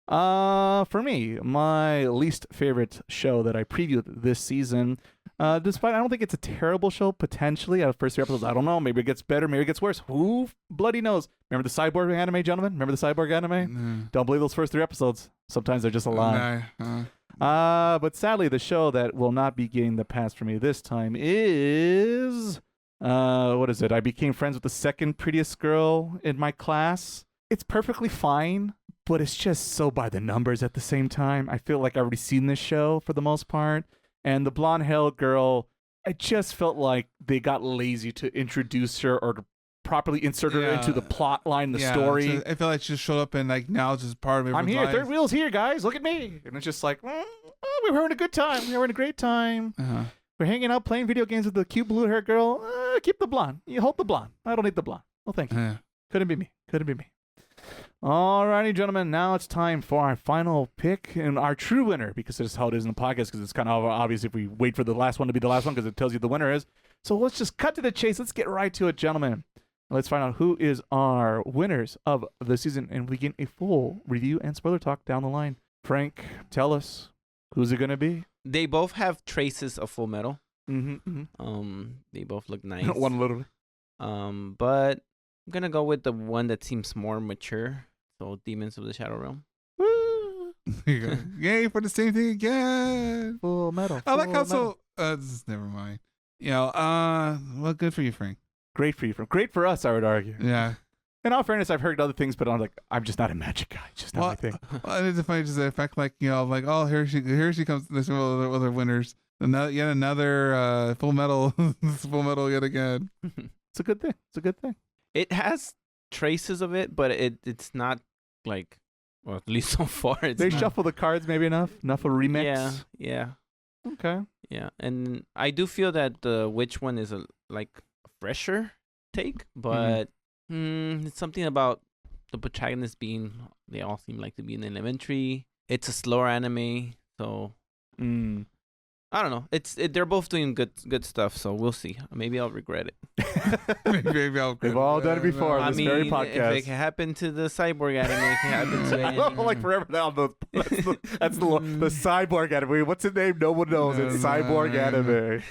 For me, my least favorite show that I previewed this season, despite I don't think it's a terrible show, potentially. Out of the first 3 episodes, I don't know. Maybe it gets better, maybe it gets worse. Who bloody knows? Remember the Cyborg anime, gentlemen? Remember the Cyborg anime? Don't believe those first 3 episodes. Sometimes they're just a lie. But sadly, the show that will not be getting the pass for me this time is... what is it? I became friends with the second prettiest girl in my class. It's perfectly fine, but it's just so by the numbers at the same time. I feel like I've already seen this show for the most part. And the blonde-haired girl, I just felt like they got lazy to introduce her or to properly insert her into the plot line, the story.
So I feel like she just showed up and now it's just part of everyone's
I'm here,
life.
third wheel's here, guys. Look at me. And it's just like, we're having a good time. We're having a great time.
Uh-huh.
We're hanging out playing video games with the cute blue-haired girl. Keep the blonde. You hold the blonde. I don't need the blonde. Well, thank you. Couldn't be me. Alrighty, gentlemen. Now it's time for our final pick and our true winner, because this is how it is in the podcast, because it's kind of obvious if we wait for the last one to be the last one, because it tells you the winner is. So let's just cut to the chase. Let's get right to it, gentlemen. Let's find out who is our winners of the season, and we get a full review and spoiler talk down the line. Frank, tell us, who's it going to be?
They both have traces of Full Metal.
Mm-hmm.
They both look nice.
One literally.
But I'm gonna go with the one that seems more mature. So Demons of the Shadow Realm.
Woo!
There you go. Yay for the same thing again.
Full Metal.
I like how never mind. Well, good for you, Frank.
Great for you, Frank. Great for us, I would argue.
Yeah.
In all fairness, I've heard other things, but I'm just not a magic guy. It's just not my thing.
Well, it's funny just the effect, oh, here she comes. There's other winners. Yet another Full Metal, Full Metal yet again.
It's a good thing.
It has traces of it, but it's not like, well, at least so far.
They shuffle the cards maybe enough of a remix.
Yeah.
Okay.
Yeah, and I do feel that the witch one is a fresher take, but it's something about the protagonists they all seem like to be in elementary. It's a slower anime, so I don't know. They're both doing good stuff, so we'll see. Maybe I'll regret it.
Maybe I'll.
They've all done it before on this very podcast.
If it can happen to the cyborg anime, it can happen to anything.
Like forever now. That's the cyborg anime. What's its name? No one knows. It's cyborg anime.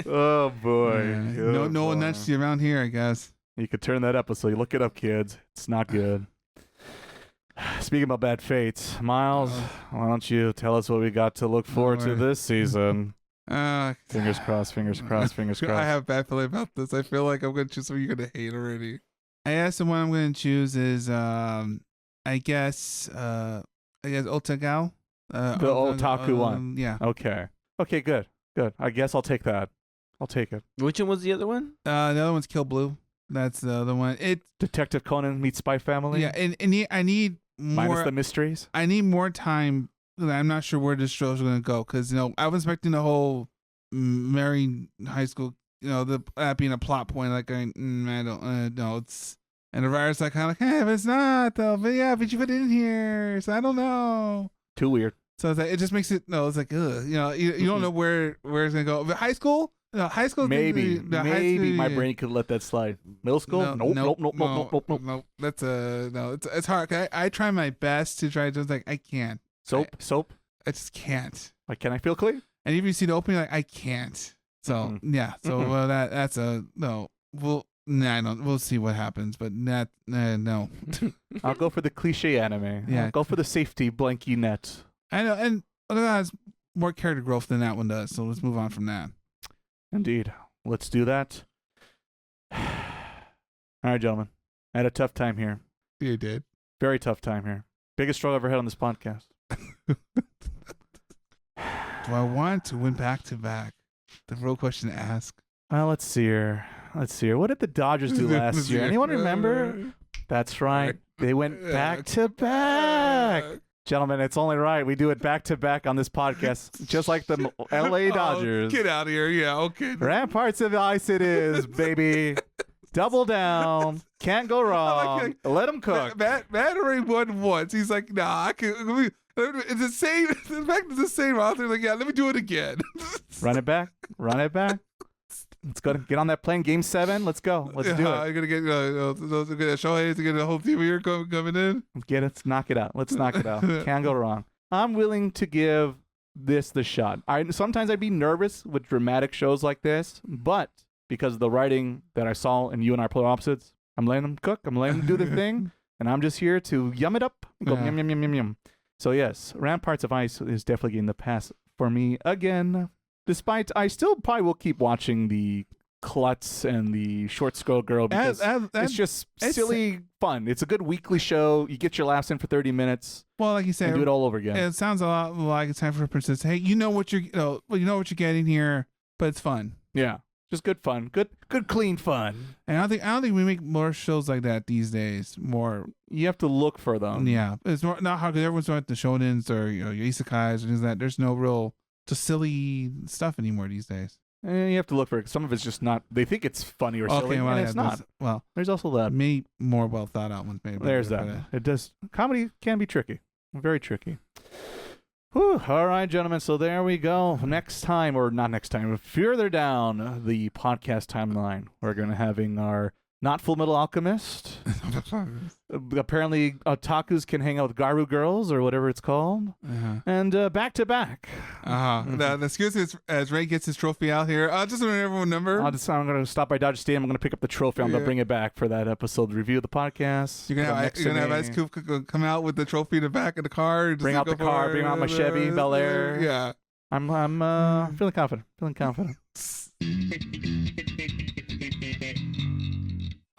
Oh boy.
Yeah. No one that's around here, I guess.
You could turn that up, so you look it up, kids. It's not good. Speaking about bad fates, Miles, why don't you tell us what we got to look forward to this season? Fingers crossed.
I have a bad feeling about this. I feel like I'm going to choose something you're going to hate already. I guess the one I'm going to choose is, I guess Otaku.
The Otaku one.
Yeah.
Okay, good. I guess I'll take that. I'll take it.
Which one was the other one?
The other one's Kill Blue. That's the other one.
Detective Conan meets Spy Family.
Yeah, and I need more.
Minus the mysteries.
I need more time. I'm not sure where this show's going to go, because I was expecting the whole marrying high school, that being a plot point. Like I don't know. It's and the writer's kind of hey, but it's not though. But yeah, but you put it in here, so I don't know.
Too weird.
So it's it just makes it it's like ugh, you don't know where it's gonna go. But high school. No, high school.
Maybe my brain could let that slide. Middle school? Nope.
That's no. It's hard. I try my best to try. Just I can't.
Soap.
I just can't.
Like, can I feel clean?
And even you see the opening, I can't. So yeah. So that's a no. I don't. We'll see what happens. But no.
I'll go for the cliche anime.
Yeah.
I'll go for the safety blankie net.
I know, and that has more character growth than that one does. So let's move on from that.
Indeed. Let's do that. All right, gentlemen. I had a tough time here.
You did.
Very tough time here. Biggest struggle I've ever had on this podcast.
Do I want to win back to back? The real question to ask.
Well, let's see here. What did the Dodgers do last year? Anyone remember? That's right. They went back to back. Gentlemen, it's only right we do it back to back on this podcast, just like the LA Dodgers.
Get out of here. Yeah, okay.
Ramparts of Ice it is, baby. Double down. Can't go wrong. Let them cook.
Matt already won once. He's like, nah, I can. It's the same. In fact, it's the same author. Like, yeah, let me do it again.
Run it back. Let's go. Get on that plane. Game 7. Let's go. Let's do it.
You're gonna get Shohei to get a whole team here coming in.
Get it. Let's knock it out. Can't go wrong. I'm willing to give this the shot. Sometimes I'd be nervous with dramatic shows like this, but because of the writing that I saw and you and I are polar opposites, I'm letting them cook. I'm letting them do their thing, and I'm just here to yum it up. Go yum yum yum yum yum. So yes, Ramparts of Ice is definitely getting the pass for me again. Despite, I still probably will keep watching the Klutz and the Short Scroll Girl because it's just silly fun. It's a good weekly show. You get your laughs in for 30 minutes.
Well, like you said,
do it all over again.
It sounds a lot like it's time for a princess. Hey, you know what you're getting here, but it's fun.
Yeah, just good fun, good clean fun.
And I don't think we make more shows like that these days. More,
you have to look for them.
Yeah, it's not how everyone's doing the shonens or your isekais or things like that. There's no real just silly stuff anymore these days.
You have to look for it. Some of it's just not. They think it's funny or silly, and it's not.
Well,
there's also that.
Maybe more well thought out ones. Maybe
there's that. It does. Comedy can be tricky, very tricky. Whew. All right, gentlemen. So there we go. Next time, or not next time, further down the podcast timeline, we're going to having our not Full Metal Alchemist. Apparently, otakus can hang out with Garu girls or whatever it's called. And back to back.
The excuse is as Ray gets his trophy out here. Just want everyone remember.
I'm going to stop by Dodger Stadium. I'm going to pick up the trophy. I'm going to bring it back for that episode review of the podcast.
You're going to have Ice Cube come out with the trophy in the back of the car.
Bring out the car. Bring out my Chevy Bel Air.
Yeah.
I'm feeling confident.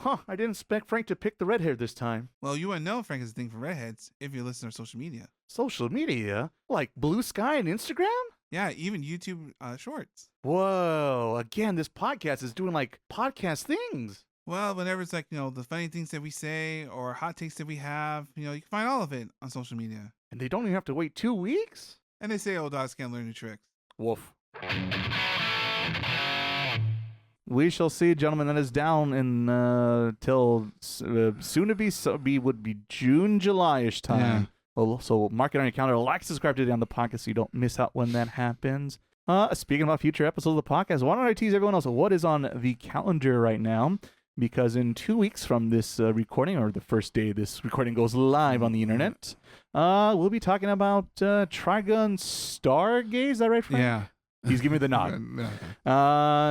Huh, I didn't expect Frank to pick the red hair this time.
Well, you wouldn't know Frank is a thing for redheads if you listen to social media.
Social media? Like Blue Sky and Instagram?
Yeah, even YouTube Shorts.
Whoa, again, this podcast is doing like podcast things.
Well, whenever it's like, the funny things that we say or hot takes that we have, you can find all of it on social media.
And they don't even have to wait 2 weeks?
And they say old dogs can't learn new tricks.
Woof. We shall see, gentlemen. That is down in till soon to be would be June, July-ish time. Yeah. So mark it on your calendar. Like, subscribe today on the podcast so you don't miss out when that happens. Speaking about future episodes of the podcast, why don't I tease everyone else what is on the calendar right now? Because in 2 weeks from this recording, or the first day this recording goes live on the internet, we'll be talking about Trigun Stargaze. Is that right, Frank?
Yeah.
He's giving me the nod.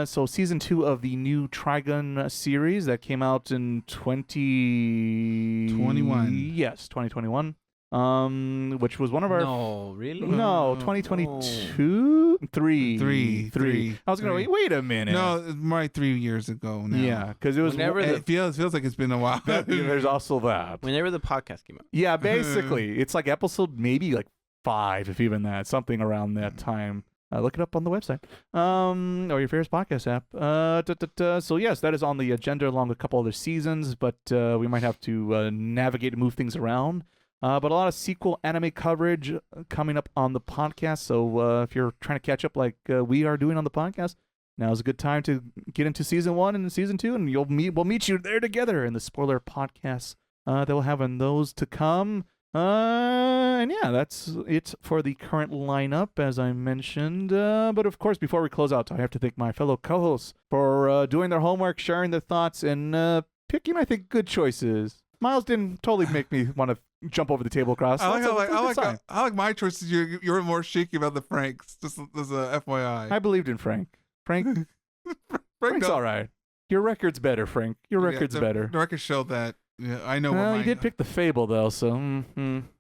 So season 2 of the new Trigun series that came out in
2021.
Yes, 2021. Which was one of our.
No, really?
No, 2022. Three. I was gonna wait a minute.
No, it's more like 3 years ago now.
Yeah, because it was.
It feels like it's been a while.
There's also that.
Whenever the podcast came out.
Yeah, basically, it's like episode maybe like 5, if even that, something around that time. Look it up on the website, or your favorite podcast app. So yes, that is on the agenda along with a couple other seasons, but we might have to navigate and move things around. But a lot of sequel anime coverage coming up on the podcast. So if you're trying to catch up like we are doing on the podcast, now's a good time to get into season 1 and season 2, and we'll meet you there together in the spoiler podcasts that we'll have in those to come. And yeah, that's it for the current lineup, as I mentioned. But of course, before we close out, I have to thank my fellow co-hosts for doing their homework, sharing their thoughts, and picking, I think, good choices. Miles didn't totally make me want to jump over the able-cross.
I like my choices. You're more shaky about the Franks, just as a FYI.
I believed in Frank. Frank's all right. Your record's better, Frank. Your record's better.
The record showed that. Yeah, I know. Well,
you did pick the Fable, though, so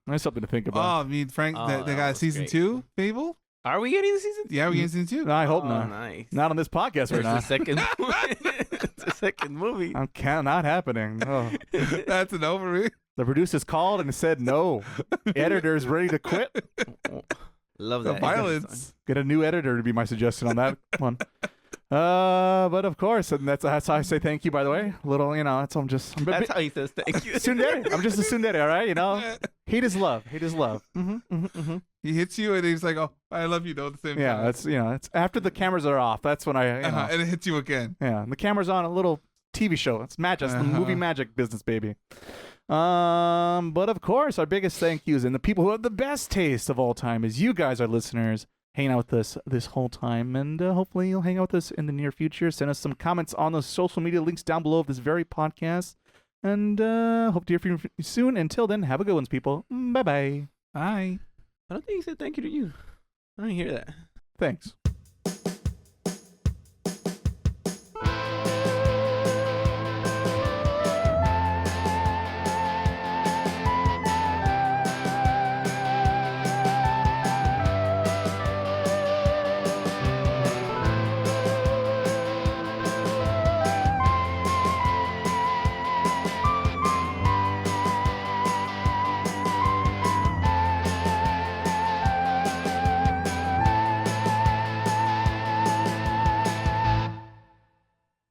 that's something to think about.
Oh, I mean, Frank, they got season 2 Fable?
Are we getting the season 2?
Yeah, we're getting season 2.
No, I hope not.
Nice.
Not on this podcast right now.
The second movie.
Not happening. Oh.
That's an over.
The producers called and said no. Editor's ready to quit.
Love
The
that.
violence.
Get a new editor to be my suggestion on that one. But of course, and that's how I say thank you. By the way, little, that's I'm
That's how he says thank you.
tsundere. I'm just a tsundere, all right. Hate is love. Hate is love.
He hits you and he's like, "Oh, I love you," though. At the same
Yeah,
time.
that's it's after the cameras are off. That's when
and it hits you again.
Yeah, and the camera's on, a little TV show. It's magic. It's the movie magic business, baby. But of course, our biggest thank yous and the people who have the best taste of all time is you guys, our listeners, hanging out with us this whole time, and hopefully you'll hang out with us in the near future. Send us some comments on the social media links down below of this very podcast, and hope to hear from you soon. Until then, have a good one, people. Bye-bye.
Bye.
I don't think he said thank you to you. I didn't hear that.
Thanks.